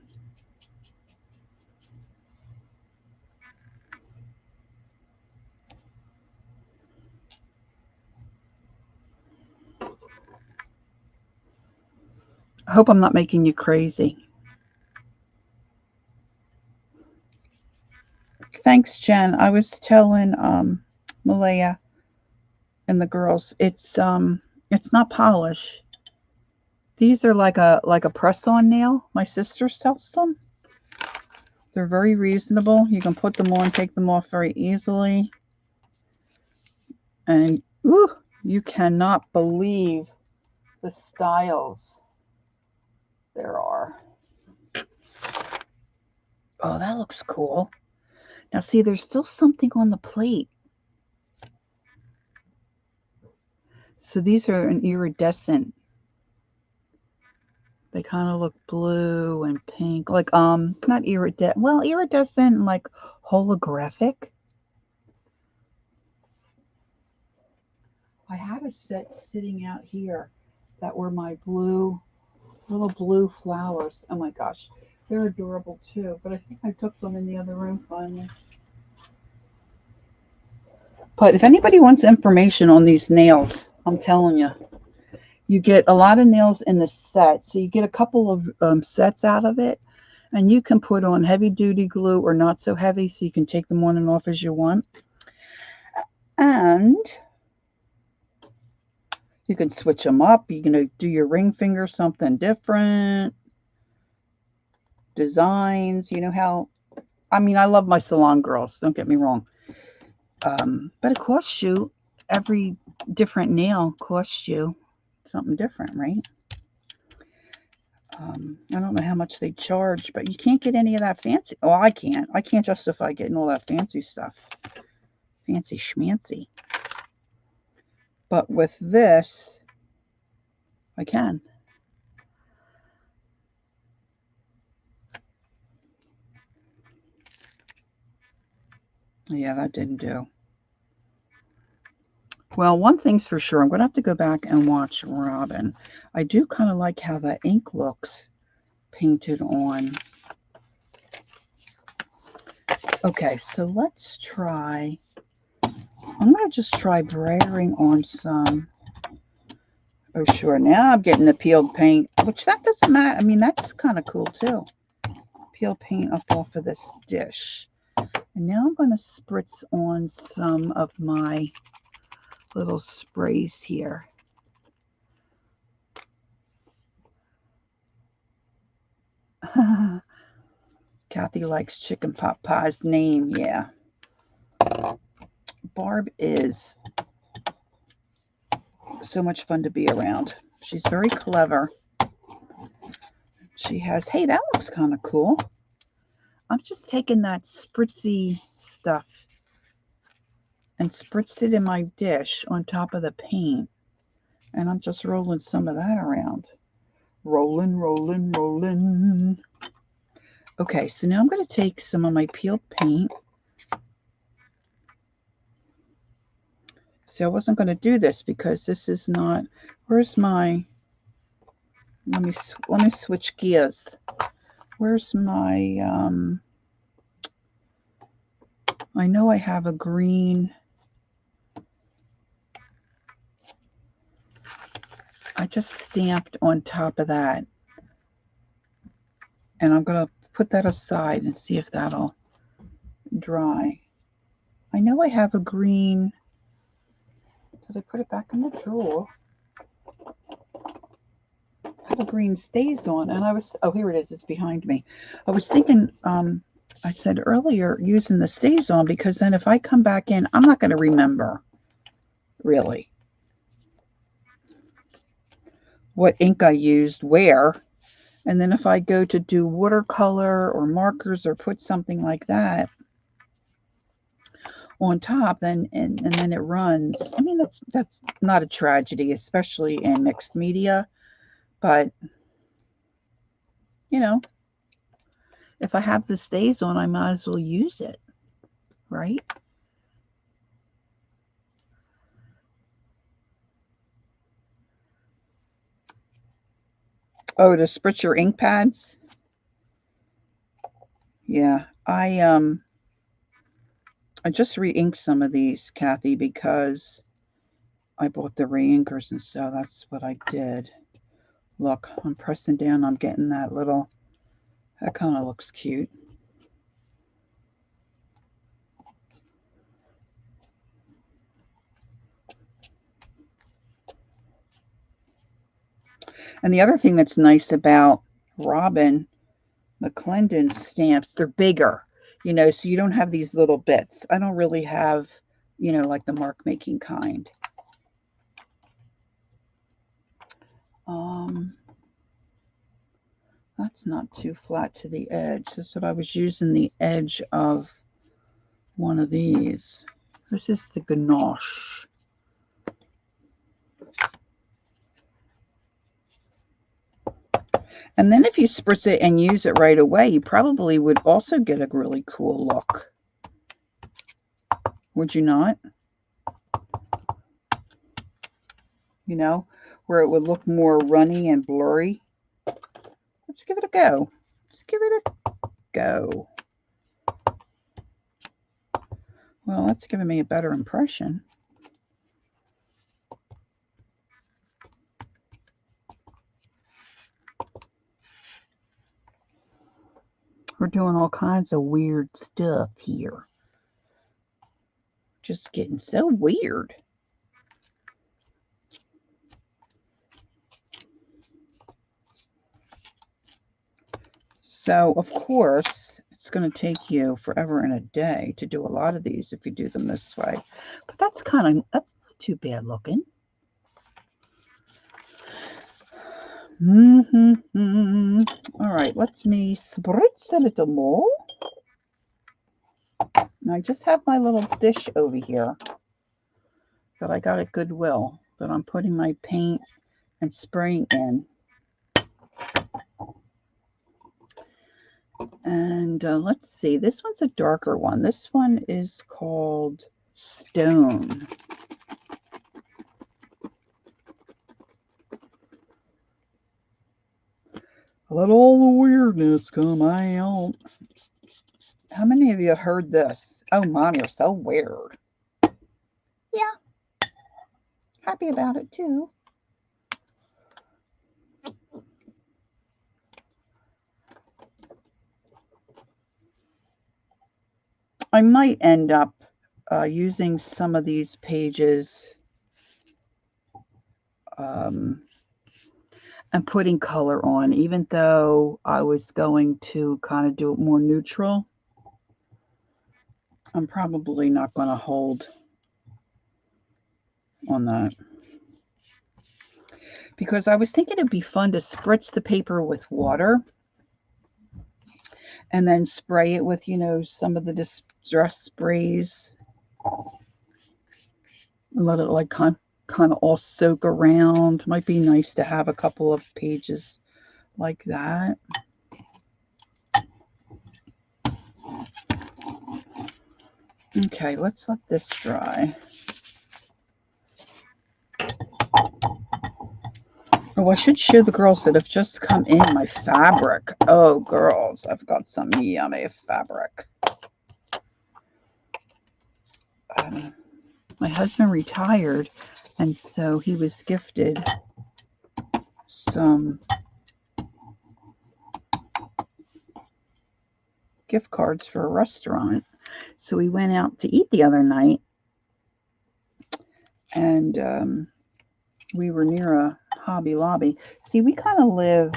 I hope I'm not making you crazy. Thanks, Jen. I was telling Malaya and the girls, it's not polish. These are like a press-on nail. My sister sells them. They're very reasonable. You can put them on, take them off very easily. And ooh, you cannot believe the styles there are. Oh, that looks cool. Now see, there's still something on the plate. So these are an iridescent. They kind of look blue and pink, like not iridescent. Well, iridescent and like holographic. I had a set sitting out here that were my little blue flowers. Oh my gosh, they're adorable too. But I think I took them in the other room finally. But if anybody wants information on these nails, I'm telling you, you get a lot of nails in the set. So you get a couple of sets out of it. And you can put on heavy duty glue or not so heavy, so you can take them on and off as you want. And you can switch them up. You can do your ring finger something different. Designs, you know how, I mean, I love my salon girls, don't get me wrong. But it costs you, every different nail costs you something different, right? I don't know how much they charge, but you can't get any of that fancy. Oh, I can't. I can't justify getting all that fancy stuff. Fancy schmancy. But with this, I can. Yeah, that didn't do. Well, one thing's for sure. I'm going to have to go back and watch Robyn. I do kind of like how that ink looks painted on. Okay, so let's try. I'm going to just try brayering on some. Oh, sure. Now I'm getting the peeled paint, which that doesn't matter. I mean, that's kind of cool, too. Peel paint up off of this dish. And now I'm going to spritz on some of my little sprays here. Kathy likes chicken pot pie's name. Yeah. Barb is so much fun to be around. She's very clever. She has, hey, that looks kind of cool. I'm just taking that spritzy stuff and spritzed it in my dish on top of the paint. And I'm just rolling some of that around. Rolling, rolling, rolling. Okay, so now I'm going to take some of my peeled paint. See, I wasn't going to do this because this is not, where's my, let me switch gears. Where's my, I know I have a green, I just stamped on top of that. And I'm going to put that aside and see if that'll dry. I know I have a green, did I put it back in the drawer? I have a green StazOn, and I was, oh, here it is, it's behind me. I was thinking, I said earlier, using the StazOn, because then if I come back in, I'm not going to remember, really, what ink I used where. And then if I go to do watercolor or markers or put something like that on top, then and then it runs. I mean, that's not a tragedy, especially in mixed media. But, you know, if I have the StazOn, I might as well use it, right? Oh, to spritz your ink pads? Yeah, I just re-inked some of these, Kathy, because I bought the re-inkers, and so that's what I did. Look, I'm pressing down, I'm getting that little, that kind of looks cute. And the other thing that's nice about Robyn McClendon stamps, they're bigger, you know, so you don't have these little bits. I don't really have, you know, like the mark making kind. That's not too flat to the edge. That's what I was using, the edge of one of these. This is the ganache. And then if you spritz it and use it right away, you probably would also get a really cool look. Would you not? You know, where it would look more runny and blurry. Let's give it a go. Let's give it a go. Well, that's giving me a better impression. We're doing all kinds of weird stuff here. Just getting so weird. So, of course, it's going to take you forever and a day to do a lot of these if you do them this way. But that's not too bad looking. All right, let's me spritz a little more. And I just have my little dish over here that I got at Goodwill that I'm putting my paint and spraying in. And let's see, this one's a darker one. This one is called Stone. Let all the weirdness come out. How many of you heard this? Oh, Mom, you're so weird. Yeah, happy about it too. I might end up using some of these pages and putting color on, even though I was going to kind of do it more neutral. I'm probably not going to hold on that. Because I was thinking it'd be fun to spritz the paper with water and then spray it with, some of the distress sprays and let it like kind of all soak around. Might be nice to have a couple of pages like that. Okay, let's let this dry. Oh, I should show the girls that have just come in my fabric. Oh, girls, I've got some yummy fabric. My husband retired, and so he was gifted some gift cards for a restaurant. So we went out to eat the other night, and we were near a Hobby Lobby. See, we kind of live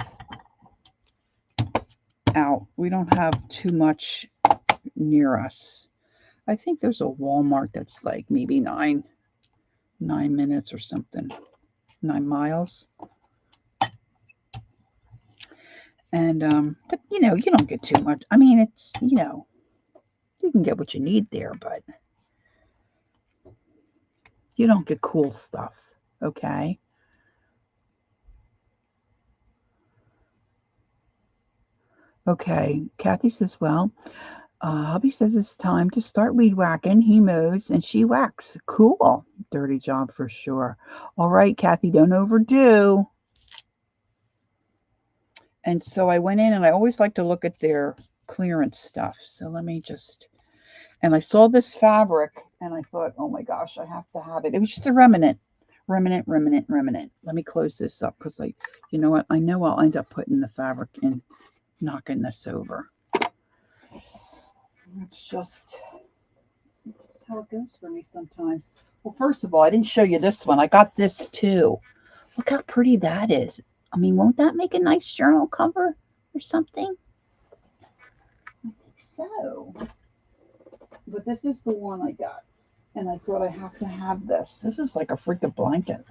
out. We don't have too much near us. I think there's a Walmart that's like maybe 9 minutes or something, 9 miles. And but you don't get too much. I mean, it's you can get what you need there, but you don't get cool stuff. Okay. Okay. Kathy says, well, hubby says it's time to start weed whacking. He mows and she whacks. Cool. Dirty job for sure. All right, Kathy, don't overdo. And so I went in, and I always like to look at their clearance stuff. So let me just, and I saw this fabric and I thought, oh my gosh, I have to have it. It was just a remnant. Let me close this up because you know what? I know I'll end up putting the fabric in, knocking this over. It's just how it goes for me sometimes. Well, first of all, I didn't show you this one. I got this too. Look how pretty that is. I mean, won't that make a nice journal cover or something? I think so. But this is the one I got. And I thought I have to have this. This is like a freaking blanket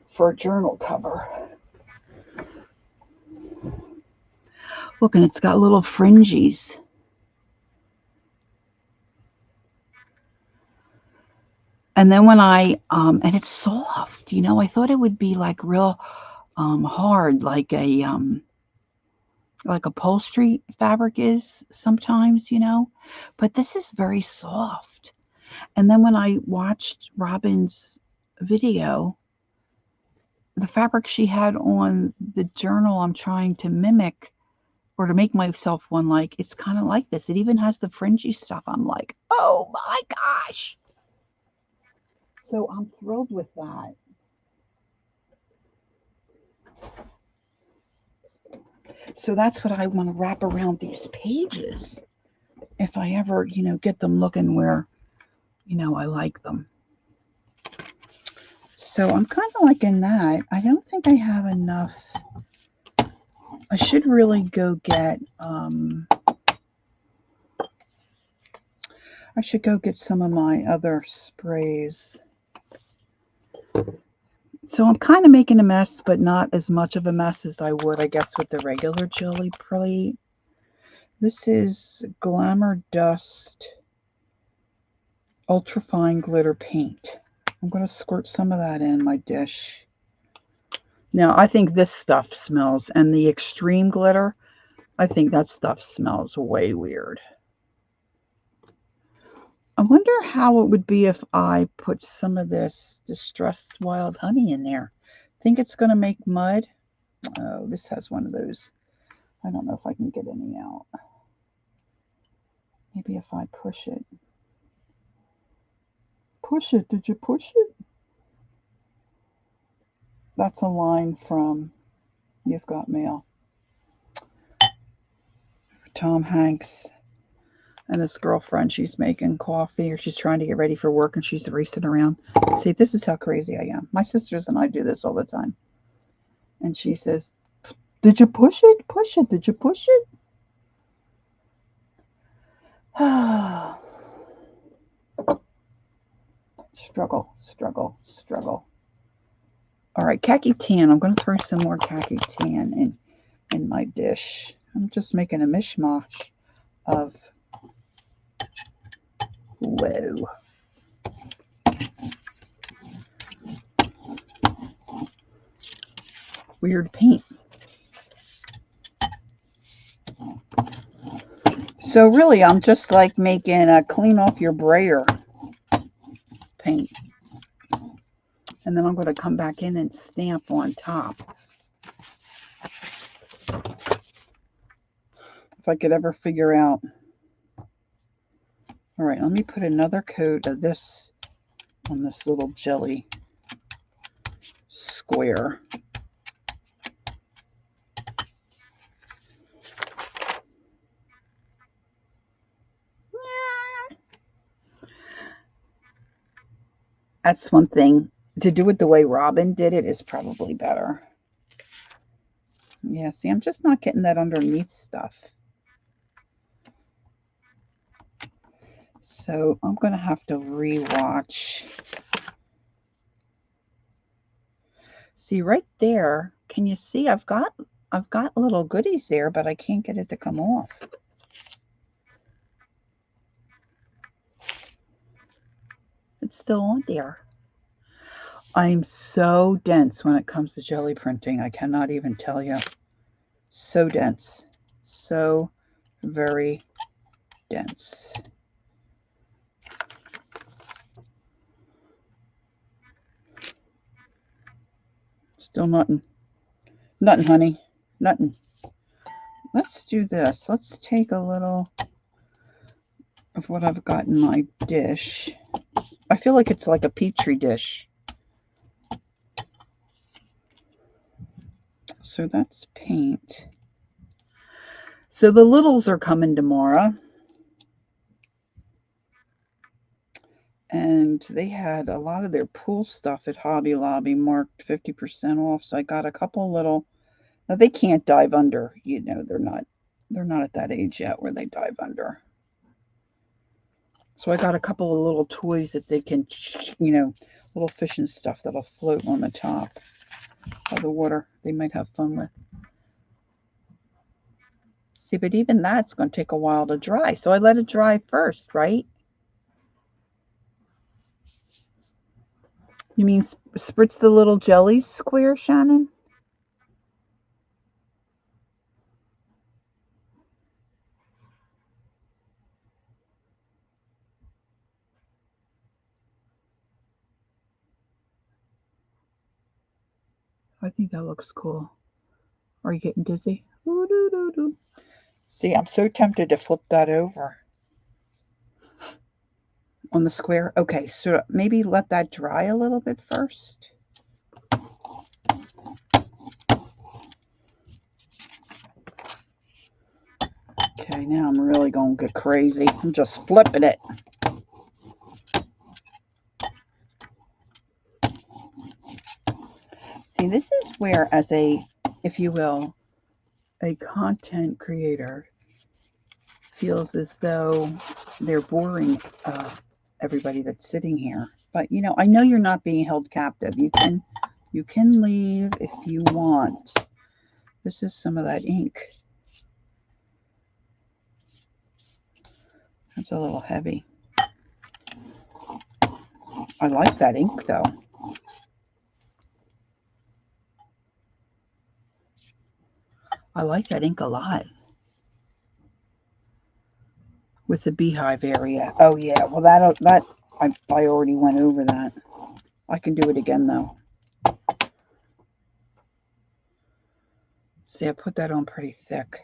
for a journal cover. Look, and it's got little fringes. And then when and it's soft, I thought it would be like real hard, like upholstery fabric is sometimes, but this is very soft. And then when I watched Robyn's video, the fabric she had on the journal I'm trying to mimic or to make myself one like, it's kind of like this. It even has the fringy stuff. I'm like, oh my gosh. So I'm thrilled with that. So that's what I want to wrap around these pages. If I ever, get them looking where, I like them. So I'm kind of liking that. I don't think I have enough. I should really go get, I should go get some of my other sprays. So I'm kind of making a mess, but not as much of a mess as I would, I guess, with the regular jelly plate. This is Glamour Dust Ultrafine Glitter Paint. I'm going to squirt some of that in my dish. Now, I think this stuff smells, and the extreme glitter, I think that stuff smells way weird. I wonder how it would be if I put some of this distressed wild honey in there. Think it's going to make mud? Oh, this has one of those. I don't know if I can get any out. Maybe if I push it. Push it. Did you push it? That's a line from You've Got Mail. Tom Hanks and his girlfriend, she's making coffee or she's trying to get ready for work and she's racing around. See, this is how crazy I am. My sisters and I do this all the time. And she says, did you push it? Push it. Did you push it? Struggle, struggle, struggle. All right, khaki tan. I'm going to throw some more khaki tan in my dish. I'm just making a mishmash of, whoa. Weird paint. So really, I'm just like making a clean off your brayer paint. And then I'm going to come back in and stamp on top. If I could ever figure out. All right, let me put another coat of this on this little jelly square. That's one thing. To do it the way Robyn did it is probably better. Yeah, see, I'm just not getting that underneath stuff. So I'm going to have to rewatch. See right there, can you see I've got little goodies there, but I can't get it to come off. It's still on there. I'm so dense when it comes to jelly printing. I cannot even tell you. So dense. So very dense. Still nothing. Nothing, honey. Nothing. Let's do this. Let's take a little of what I've got in my dish. I feel like it's like a petri dish. So that's paint. So the littles are coming tomorrow. And they had a lot of their pool stuff at Hobby Lobby marked 50% off. So I got a couple little. Now they can't dive under. You know, they're not at that age yet where they dive under. So I got a couple of little toys that they can, you know, little fishing stuff that'll float on the top of the water. They might have fun with. See, but even that's going to take a while to dry. So I let it dry first, right? You mean spritz the little jellies square, Shannon? I think that looks cool. Are you getting dizzy? Ooh-doo-doo-doo. See, I'm so tempted to flip that over on the square. Okay, so maybe let that dry a little bit first. Okay, now I'm really going to get crazy. I'm just flipping it. See, this is where, as a, if you will, a content creator feels as though they're boring everybody that's sitting here. But, you know, I know you're not being held captive. You can You can leave if you want. This is some of that ink. That's a little heavy. I like that ink though. I like that ink a lot. With the beehive area. Oh yeah, well that I already went over that. I can do it again though. See, I put that on pretty thick.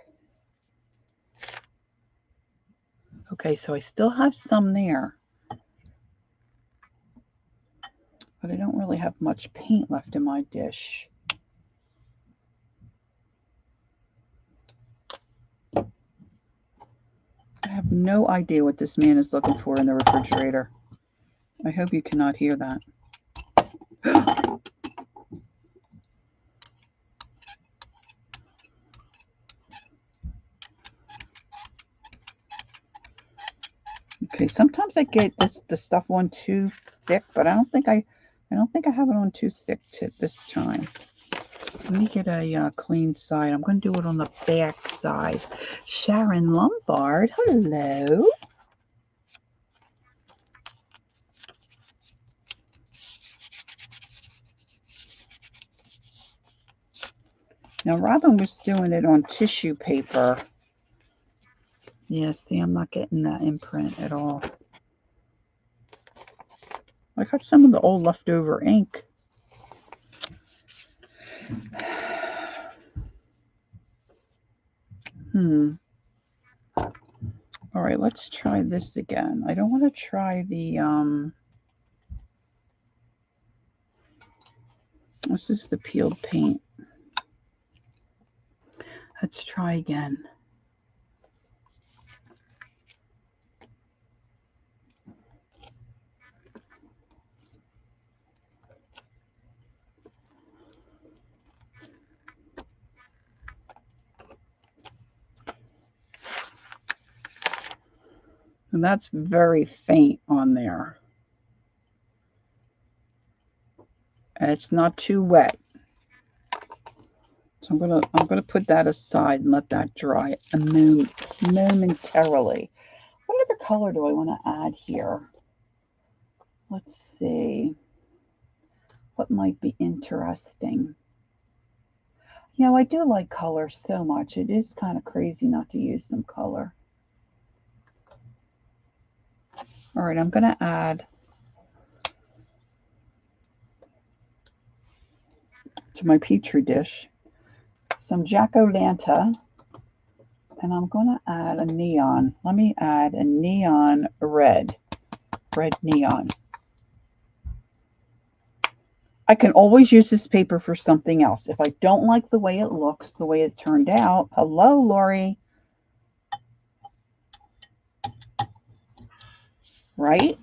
Okay, so I still have some there. But I don't really have much paint left in my dish. I have no idea what this man is looking for in the refrigerator. I hope you cannot hear that. Okay, sometimes I get the stuff on too thick, but I don't think I have it on too thick this time. Let me get a clean side. I'm going to do it on the back side. Sharon Lombard, hello. Now, Robyn was doing it on tissue paper. Yeah, see, I'm not getting that imprint at all. I got some of the old leftover ink. All right, let's try this again. I don't want to try the, this is the peeled paint. Let's try again. And that's very faint on there. And it's not too wet. So I'm gonna put that aside and let that dry momentarily. What other color do I want to add here? Let's see. What might be interesting? You know, I do like color so much. It is kind of crazy not to use some color. All right, I'm going to add to my Petri dish some jack-o'-lantern, and I'm going to add a neon. Let me add a neon red neon. I can always use this paper for something else. If I don't like the way it looks, the way it turned out. Hello, Lori. Right?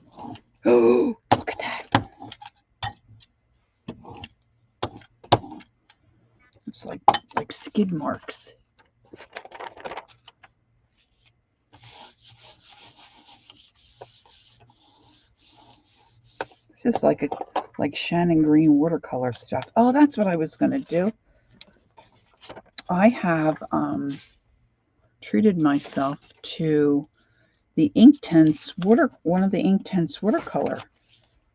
Oh, look at that. It's like skid marks. This is like Shannon Green watercolor stuff. Oh, that's what I was going to do. I have treated myself to the Inktense one of the Inktense watercolor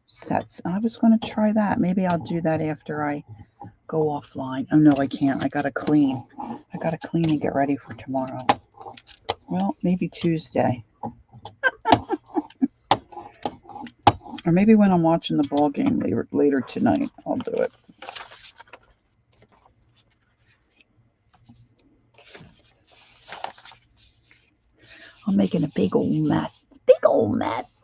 sets. I was going to try that. Maybe I'll do that after I go offline. Oh no, I can't. I gotta clean. I gotta clean and get ready for tomorrow. Well, maybe Tuesday. Or maybe when I'm watching the ball game later tonight, I'll do it. I'm making a big old mess. Big old mess.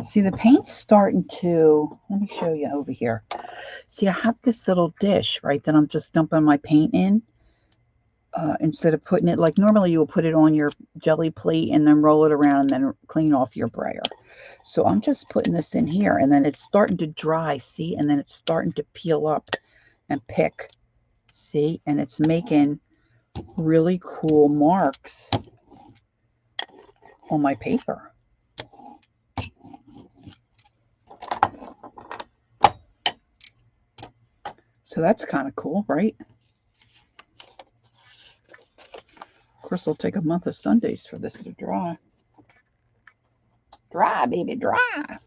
See, the paint's starting to, let me show you over here. See, I have this little dish, right, that I'm just dumping my paint in. Instead of putting it, like normally you will put it on your jelly plate and then roll it around and then clean off your brayer. So I'm just putting this in here, and then it's starting to dry, see? And then it's starting to peel up and pick, see? And it's making really cool marks on my paper. So that's kind of cool, right? Of course, it'll take a month of Sundays for this to dry. Dry, baby, dry.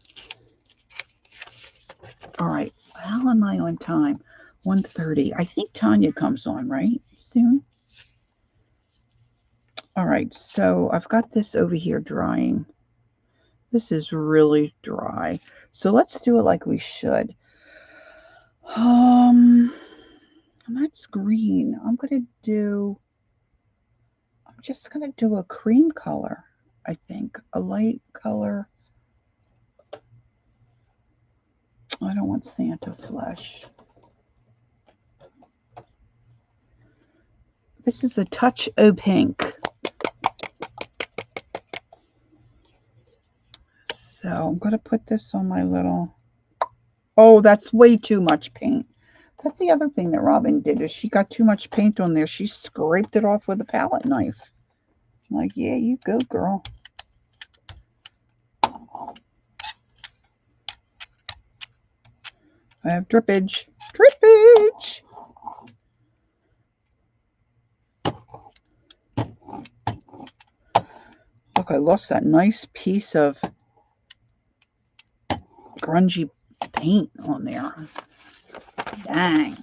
All right, how am I on time? 1:30. I think Tanya comes on, right? Soon? All right, so I've got this over here drying. This is really dry. So let's do it like we should. That's green. I'm just gonna do a cream color, I think. A light color. I don't want Santa flesh. This is a touch of pink. So I'm going to put this on my little... Oh, that's way too much paint. That's the other thing that Robyn did, is she got too much paint on there. She scraped it off with a palette knife. I'm like, yeah, you go, girl. I have drippage. Drippage! Look, I lost that nice piece of grungy paint on there. Dang.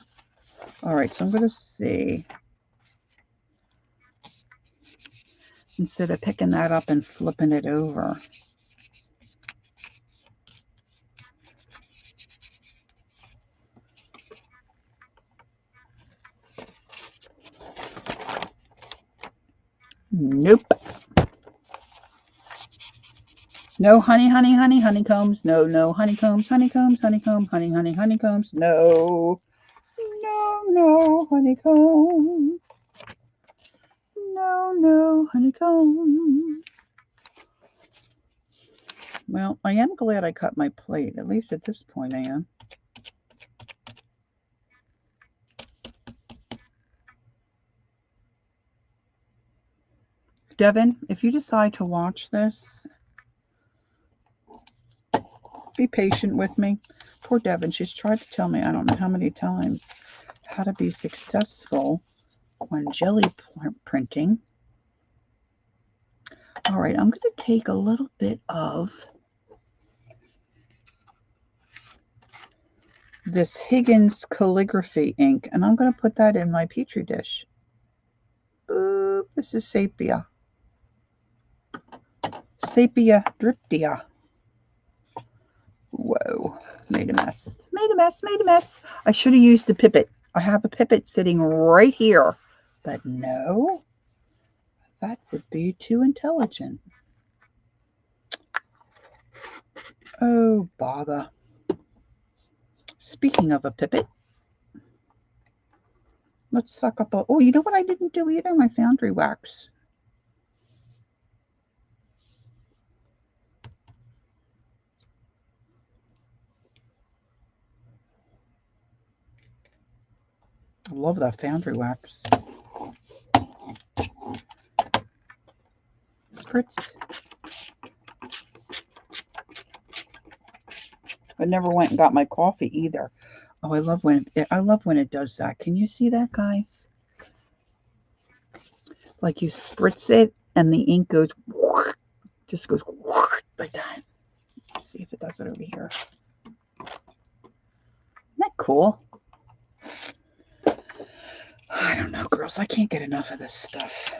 All right, so I'm going to see. Instead of picking that up and flipping it over. Nope. No honey, honey, honey, honeycombs. No, no honeycombs, honeycombs, honeycomb, honey, honey, honeycombs. No. No, no honeycomb. No, no honeycomb. Well, I am glad I cut my plate. At least at this point I am. Devin, if you decide to watch this, be patient with me. Poor Devin, she's tried to tell me, I don't know how many times, how to be successful when jelly printing. All right, I'm going to take a little bit of this Higgins calligraphy ink, and I'm going to put that in my petri dish. Boop, this is sepia. Sepia Driptia. Whoa, made a mess. Made a mess, made a mess. I should have used the pipette. I have a pipette sitting right here. But no, that would be too intelligent. Oh, bother. Speaking of a pipette, let's suck up a... Oh, you know what I didn't do either? My foundry wax. I love that foundry wax. Spritz. I never went and got my coffee either. Oh, I love when it does that. Can you see that, guys? Like you spritz it and the ink goes, just goes like that. Let's see if it does it over here. Isn't that cool? I don't know, girls. I can't get enough of this stuff.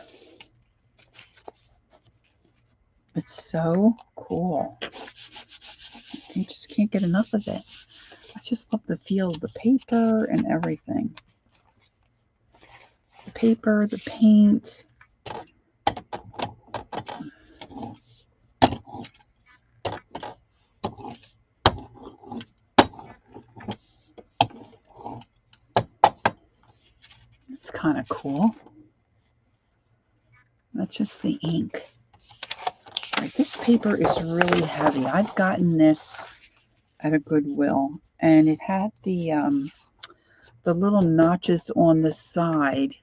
It's so cool. I just can't get enough of it. I just love the feel of the paper and everything. The paper, the paint. It's kind of cool. That's just the ink right This paper is really heavy. I've gotten this at a Goodwill, and it had the little notches on the side.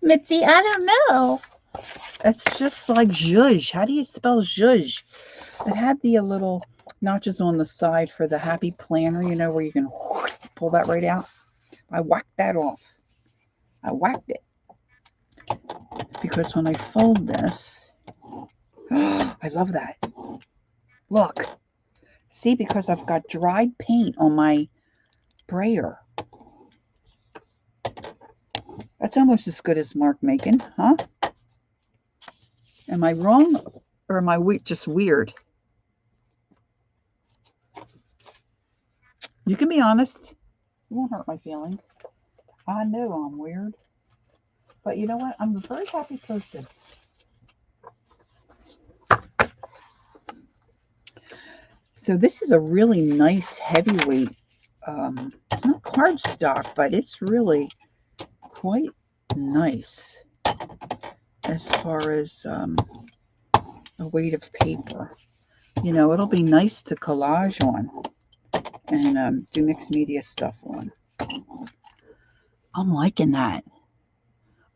Mitzi, I don't know. It's just like zhuzh. How do you spell zhuzh? It had the little notches on the side for the happy planner, you know, where you can pull that right out. I whacked that off. I whacked it. Because when I fold this, I love that. Look. See, because I've got dried paint on my brayer. That's almost as good as mark making, huh? Am I wrong, or am I just weird? You can be honest. It won't hurt my feelings. I know I'm weird. But you know what? I'm a very happy person. So this is a really nice heavyweight. It's not cardstock, but it's really quite nice as far as a weight of paper. You know, it'll be nice to collage on and do mixed media stuff on. I'm liking that.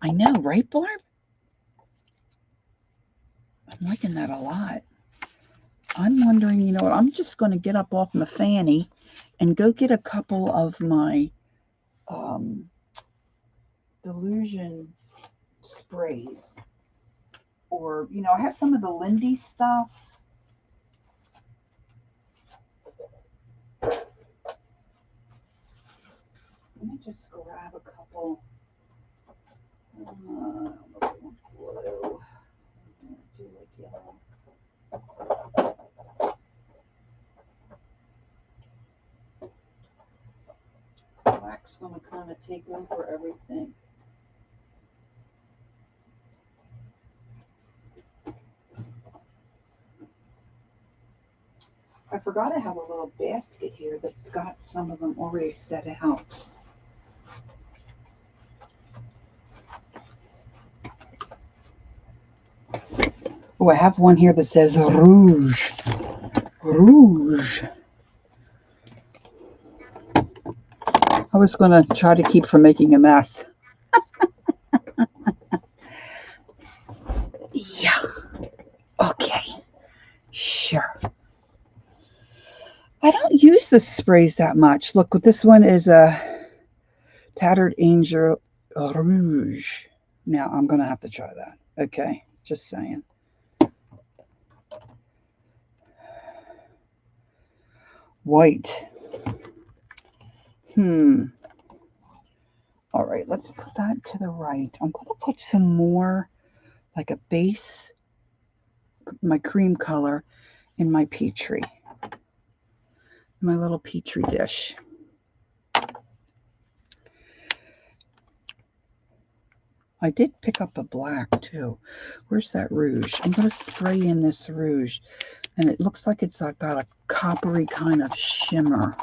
I know, right, Barb? I'm liking that a lot. I'm wondering, you know what, I'm just going to get up off my fanny and go get a couple of my Delusion sprays. Or, you know, I have some of the Lindy stuff. Let me just grab a couple. Blue. Do like yellow. Black's going to kind of take over everything. I forgot I have a little basket here that's got some of them already set out. Oh, I have one here that says rouge. Rouge. I was going to try to keep from making a mess. Yeah. Okay. Sure. I don't use the sprays that much. Look, this one is a Tattered Angel Rouge. Now, I'm going to have to try that. Okay. Just saying. White. All right, let's put that to the right. I'm going to put some more, like a base, my cream color, in my Petri. My little Petri dish. I did pick up a black, too. Where's that rouge? I'm going to spray in this rouge. And it looks like it's got a coppery kind of shimmer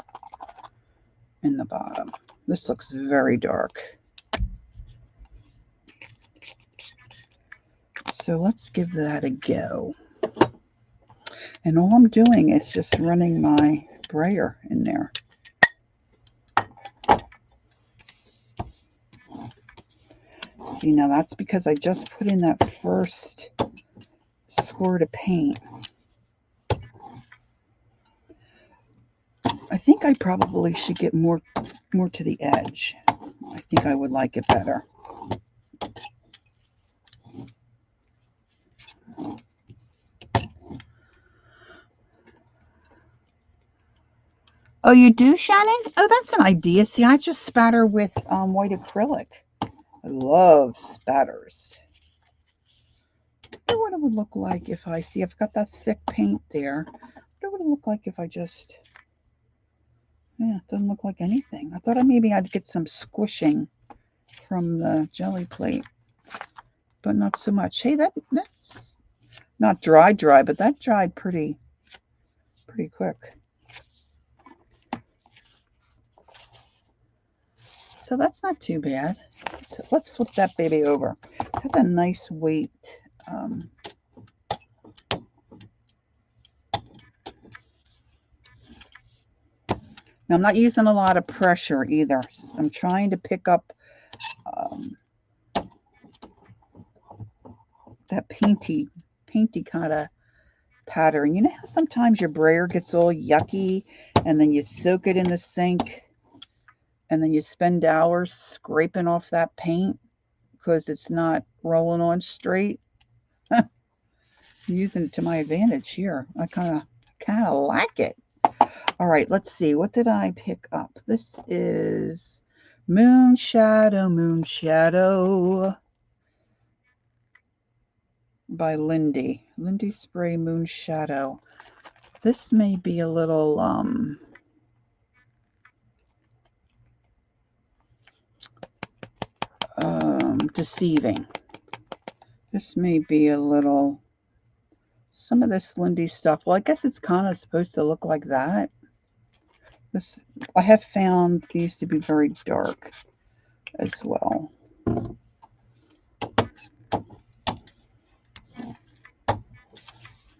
in the bottom. This looks very dark. So let's give that a go. And all I'm doing is just running my brayer in there. See, now that's because I just put in that first squirt of paint. I think I probably should get more to the edge. I think I would like it better. Oh, you do, Shannon? Oh, that's an idea. See, I just spatter with white acrylic. I love spatters. I wonder what it would look like if I see I've got that thick paint there. What would it look like if I just, yeah, it doesn't look like anything. I thought maybe I'd get some squishing from the jelly plate, but not so much. Hey, that's not dry, but that dried pretty quick. So that's not too bad. let's flip that baby over. It's got a nice weight. Now, I'm not using a lot of pressure either. I'm trying to pick up that painty kind of pattern. You know how sometimes your brayer gets all yucky and then you soak it in the sink and then you spend hours scraping off that paint because it's not rolling on straight? I'm using it to my advantage here. I kind of like it. All right, let's see. What did I pick up? This is Moon Shadow by Lindy. Lindy Spray Moon Shadow. This may be a little deceiving. This may be a little, some of this Lindy stuff. Well, I guess it's kind of supposed to look like that. This, I have found these to be very dark as well.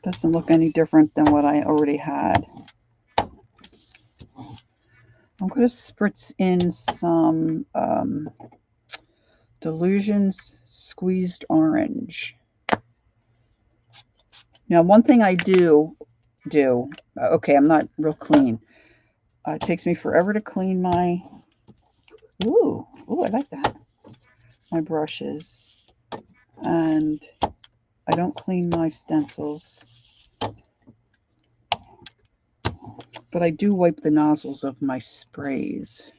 Doesn't look any different than what I already had. I'm going to spritz in some Delusions Squeezed Orange. Now, one thing I do, okay, I'm not real clean. It takes me forever to clean my, ooh, I like that, my brushes. And I don't clean my stencils. But I do wipe the nozzles of my sprays.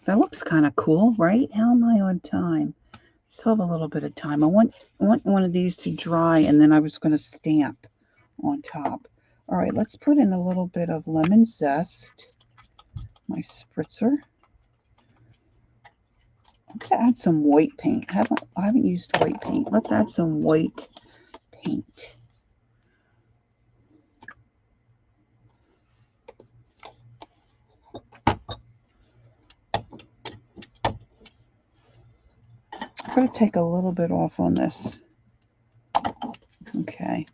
That looks kind of cool, right? How am I on time? Still have a little bit of time. I want one of these to dry, and then I was going to stamp on top. All right, let's put in a little bit of lemon zest. My spritzer. Let's add some white paint. I haven't used white paint. Let's add some white paint. I'm going to take a little bit off on this. Okay.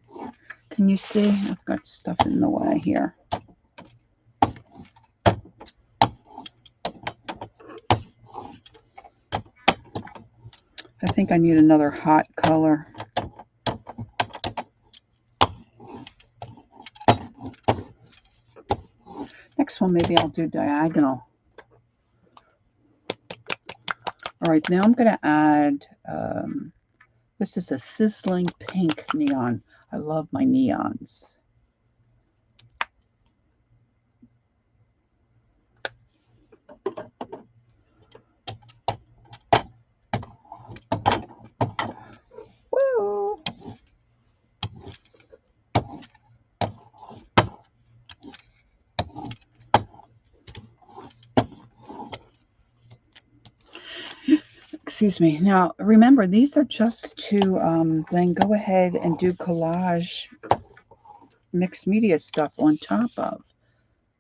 Can you see? I've got stuff in the way here. I think I need another hot color. Next one, maybe I'll do diagonal. All right, now I'm going to add, this is a sizzling pink neon. I love my neons. Woo! Excuse me. Now, remember, these are just to then go ahead and do collage mixed media stuff on top of,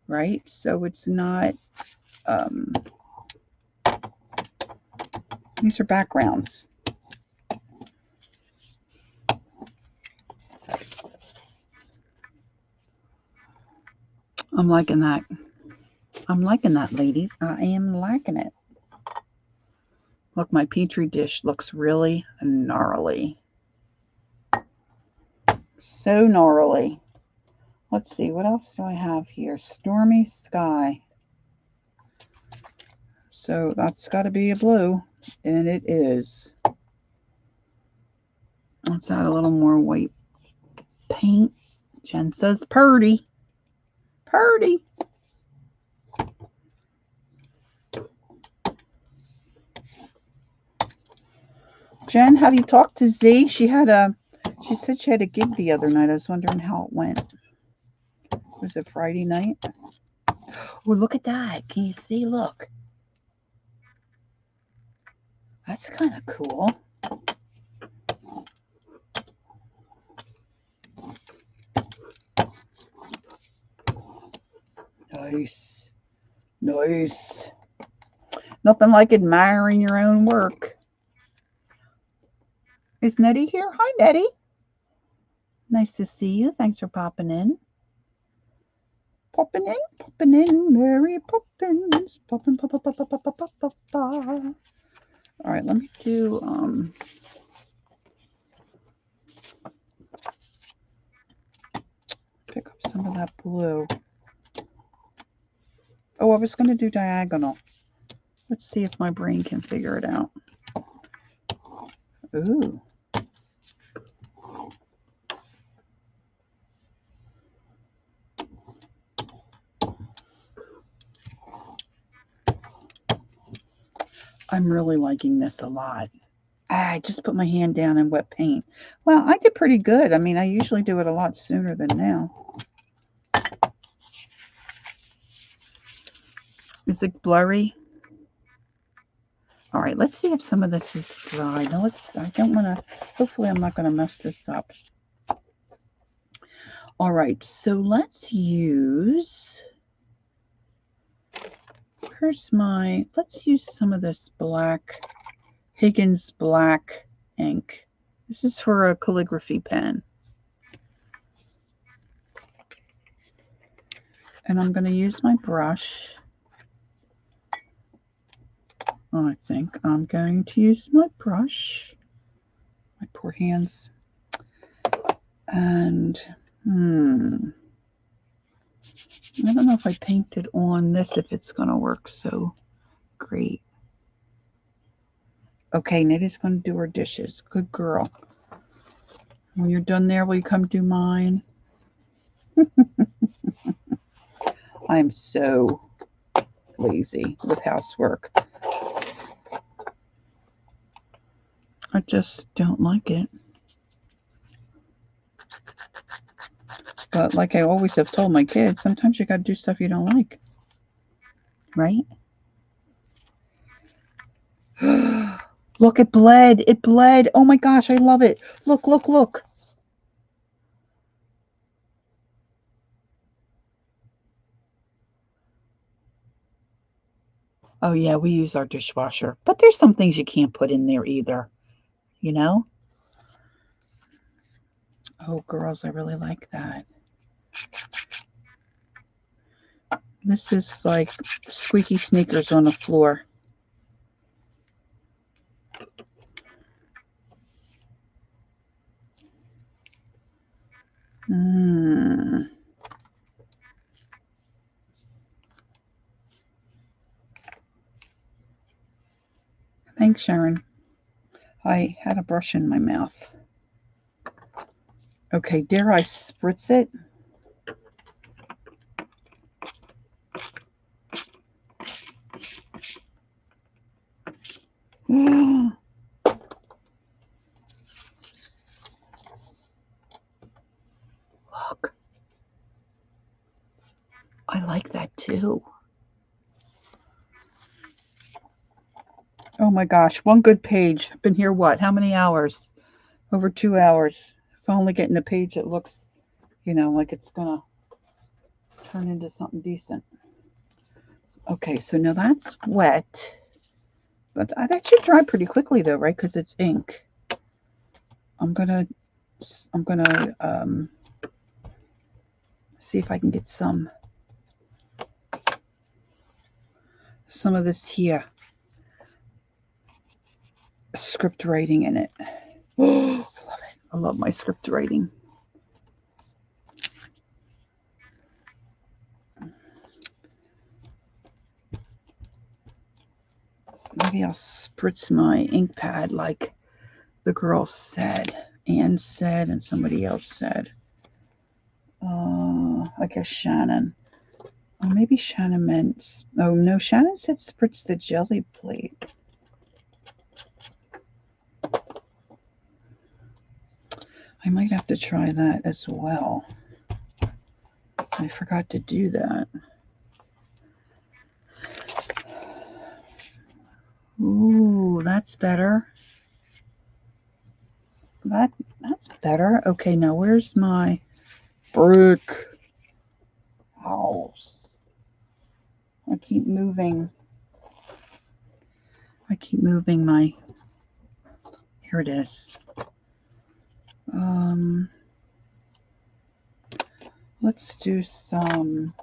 right? So it's not, these are backgrounds. I'm liking that. I'm liking that, ladies. I am liking it. Look, my Petri dish looks really gnarly. So gnarly. Let's see, what else do I have here? Stormy Sky. So that's got to be a blue, and it is. Let's add a little more white paint. Jen says purdy. Purdy. Jen, have you talked to Z? She said she had a gig the other night. I was wondering how it went. Was it Friday night? Oh, look at that. Can you see? Look. That's kind of cool. Nice. Nice. Nothing like admiring your own work. Is Nettie here? Hi, Nettie. Nice to see you. Thanks for popping in. Popping in, Mary Poppins. Poppin', pop, pop, pop, pop, pop, pop, pop, pop. All right, let me do, pick up some of that blue. Oh, I was going to do diagonal. Let's see if my brain can figure it out. Ooh. I'm really liking this a lot. I just put my hand down in wet paint. Well, I did pretty good. I mean, I usually do it a lot sooner than now. Is it blurry? All right, let's see if some of this is dry. No, I don't want to, hopefully I'm not going to mess this up. All right, so let's use, let's use some of this black, Higgins black ink. This is for a calligraphy pen. And I'm going to use my brush. I think I'm going to use my brush. My poor hands. And, I don't know if I painted on this, if it's going to work so great. Okay, Nettie's going to do her dishes. Good girl. When you're done there, will you come do mine? I'm so lazy with housework. I just don't like it. But like I always have told my kids, sometimes you got to do stuff you don't like. Right? Look, it bled. It bled. Oh my gosh, I love it. Look, look, look. Oh yeah, we use our dishwasher. But there's some things you can't put in there either. You know? Oh, girls, I really like that. This is like squeaky sneakers on the floor. Thanks, Sharon. I had a brush in my mouth. Okay, dare I spritz it? Look. I like that too. Oh my gosh, one good page. I've been here, what? How many hours? Over 2 hours. Finally getting a page that looks, you know, like it's gonna turn into something decent. Okay, so now that's wet. But that should dry pretty quickly though, right? Because it's ink. I'm gonna see if I can get some of this here script writing in it. Oh, I love it. I love my script writing. Maybe I'll spritz my ink pad like the girl said, Anne said, and somebody else said. I guess Shannon. Or maybe Shannon meant, oh no, Shannon said spritz the jelly plate. I might have to try that as well. I forgot to do that. Ooh, that's better. That's better. Okay, now where's my brick house? keep moving. My, here it is. Let's do some,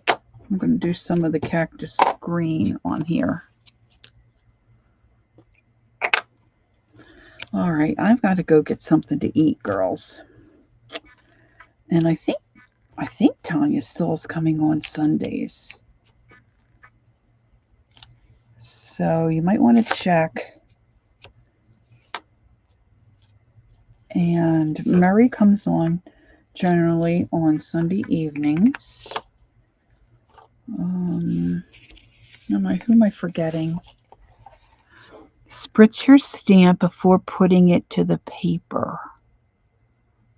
I'm going to do some of the cactus green on here. All right, I've got to go get something to eat, girls. And I think Tanya still is coming on Sundays. So you might want to check. And Mary comes on generally on Sunday evenings. Who am I forgetting? Spritz your stamp before putting it to the paper.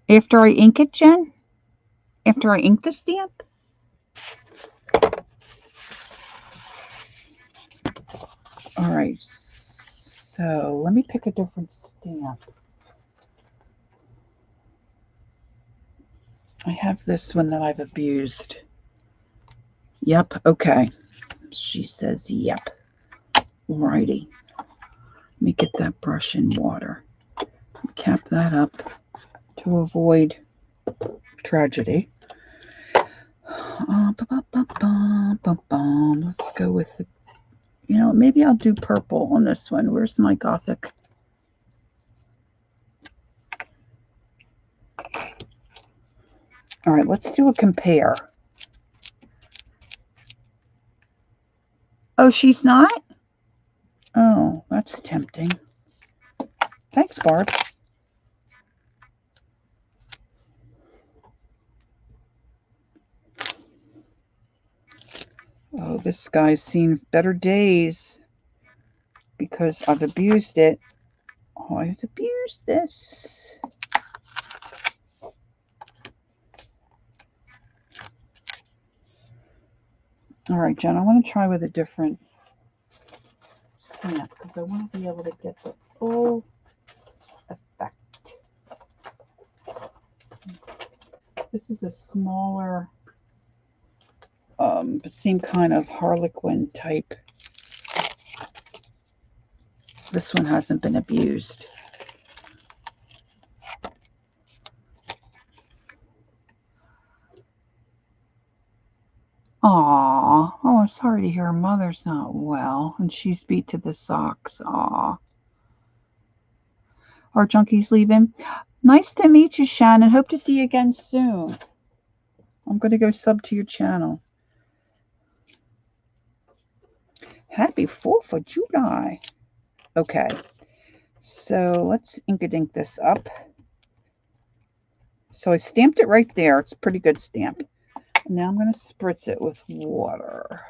After I ink it, Jen? After I ink the stamp? All right, so let me pick a different stamp. I have this one that I've abused. Yep, okay. She says yep. Alrighty. Let me get that brush in water. Cap that up to avoid tragedy. Let's go with the, maybe I'll do purple on this one. Where's my Gothic? All right, let's do a compare. Oh, she's not? Oh, that's tempting. Thanks, Barb. Oh, this guy's seen better days because I've abused it. Oh, I've abused this. All right, Jen, I want to try with a different stamp because I want to be able to get the full effect. This is a smaller, but same kind of Harlequin type. This one hasn't been abused. Aw, oh, sorry to hear her mother's not well, and she's beat to the socks. Aw. Our junkie's leaving. Nice to meet you, Shannon. Hope to see you again soon. I'm going to go sub to your channel. Happy 4th of July. Okay, so let's ink this up. So I stamped it right there. It's a pretty good stamp. And now I'm going to spritz it with water.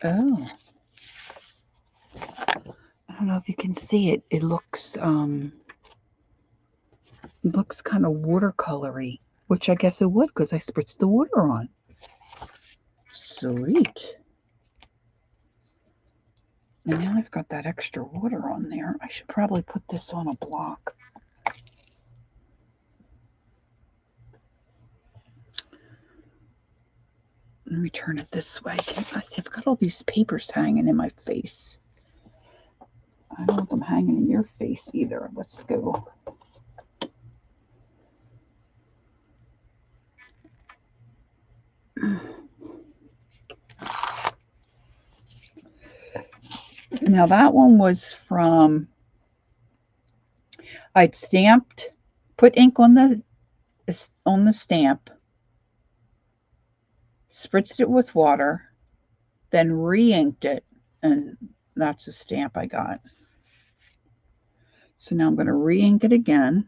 Oh. I don't know if you can see it. It looks kind of watercolory, which I guess it would because I spritzed the water on. Sweet. And now I've got that extra water on there. I should probably put this on a block. Let me turn it this way. I see I've got all these papers hanging in my face. I don't want them hanging in your face either. Let's go. Now that one was from, I'd stamped, put ink on the stamp, spritzed it with water, then re-inked it, and that's the stamp I got. So now I'm going to re-ink it again.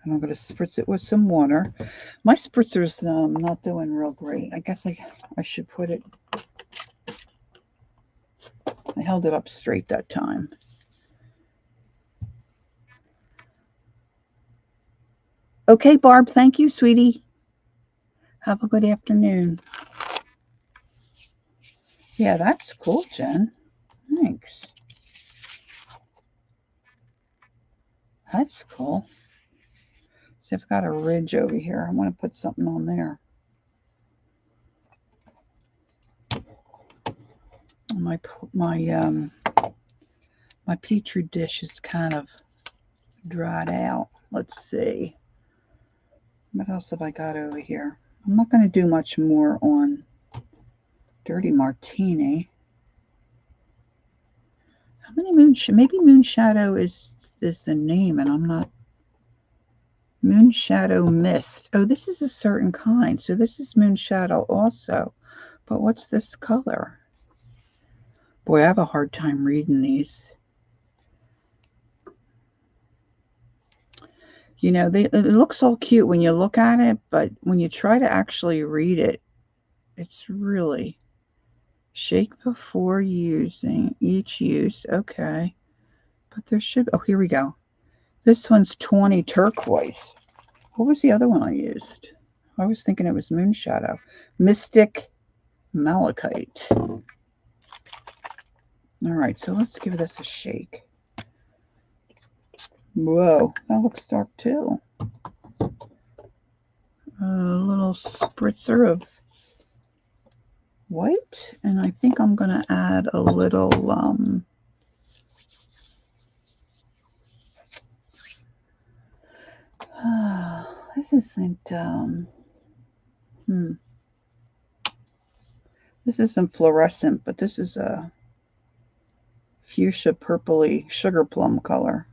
And I'm going to spritz it with some water. My spritzer's not doing real great. I guess I should put it, I held it up straight that time. Okay, Barb, thank you, sweetie. Have a good afternoon. Yeah, that's cool, Jen. Thanks. That's cool. See, I've got a ridge over here. I want to put something on there. My petri dish is kind of dried out. Let's see. What else have I got over here? I'm not going to do much more on Dirty Martini. How many maybe Moon Shadow is the name, and I'm not. Moon Shadow Mist. Oh, this is a certain kind. So this is Moon Shadow also. But what's this color? Boy, I have a hard time reading these. You know, it looks all cute when you look at it, but when you try to actually read it, it's really shake before using each use. Okay. But there should, oh, here we go. This one's 20 turquoise. What was the other one I used? I was thinking it was Moon Shadow. Mystic Malachite. All right, so let's give this a shake. Whoa, that looks dark too. A little spritzer of white, and I think I'm going to add a little this isn't this isn't fluorescent, but this is a fuchsia purpley sugar plum color.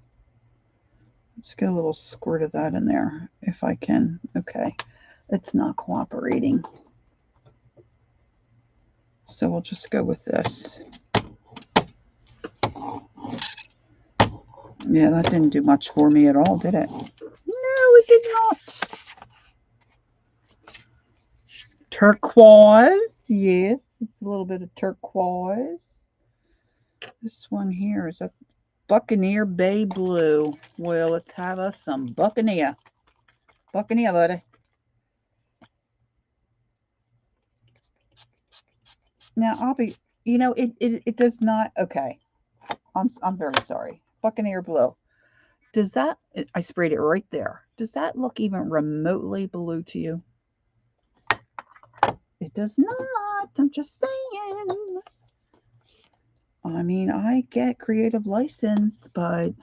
Let's get a little squirt of that in there if I can. Okay, it's not cooperating, so we'll just go with this. Yeah, that didn't do much for me at all, did it? No, it did not. Turquoise, yes, it's a little bit of turquoise. This one here is a Buccaneer Bay Blue. Well, let's have us some Buccaneer. Buccaneer, buddy. Now, I'll be, you know, it does not, okay. I'm very sorry. Buccaneer Blue. Does that, I sprayed it right there. Does that look even remotely blue to you? It does not. I'm just saying. I mean, I get creative license, but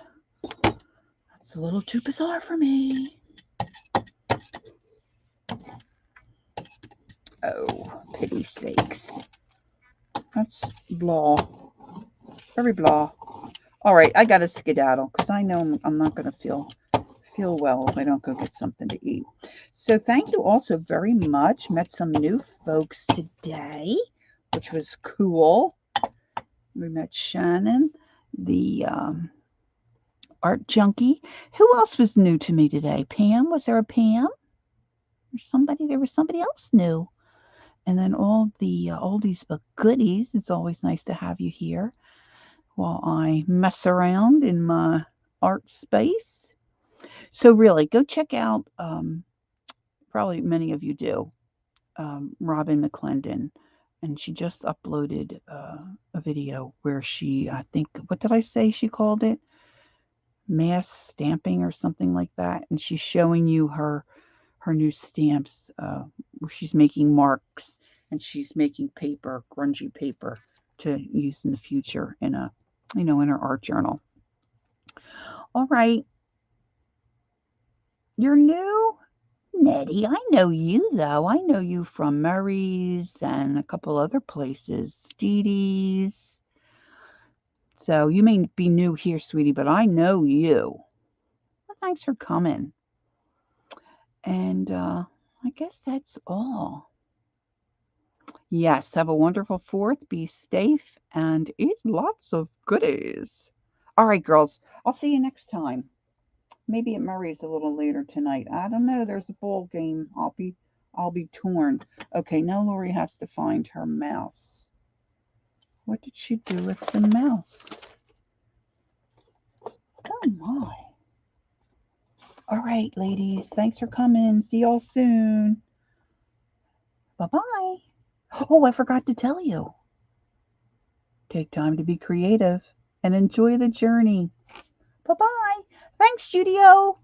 it's a little too bizarre for me. Oh, pity sakes. That's blah. Very blah. All right, I got to skedaddle because I know I'm not going to feel well if I don't go get something to eat. So thank you all so very much. Met some new folks today, which was cool. We met Shannon, the art junkie. Who else was new to me today? Pam? Was there a Pam? There was somebody else new. And then all the oldies but goodies. It's always nice to have you here while I mess around in my art space. So really, go check out, probably many of you do, Robyn McClendon. And she just uploaded a video where she, I think, what did I say she called it? Mass stamping or something like that. And she's showing you her new stamps where she's making marks and she's making paper, grungy paper, to use in the future in a, in her art journal. All right. You're new? Nettie, I know you though. I know you from Murray's and a couple other places. Dee So you may be new here, sweetie, but I know you. Well, thanks for coming. And I guess that's all. Yes, have a wonderful 4th. Be safe and eat lots of goodies. All right, girls. I'll see you next time. Maybe at Murray's a little later tonight. I don't know. There's a ball game. I'll be torn. Okay, now Lori has to find her mouse. What did she do with the mouse? Oh my. All right, ladies. Thanks for coming. See y'all soon. Bye-bye. Oh, I forgot to tell you. Take time to be creative and enjoy the journey. Bye-bye. Thanks, Studio.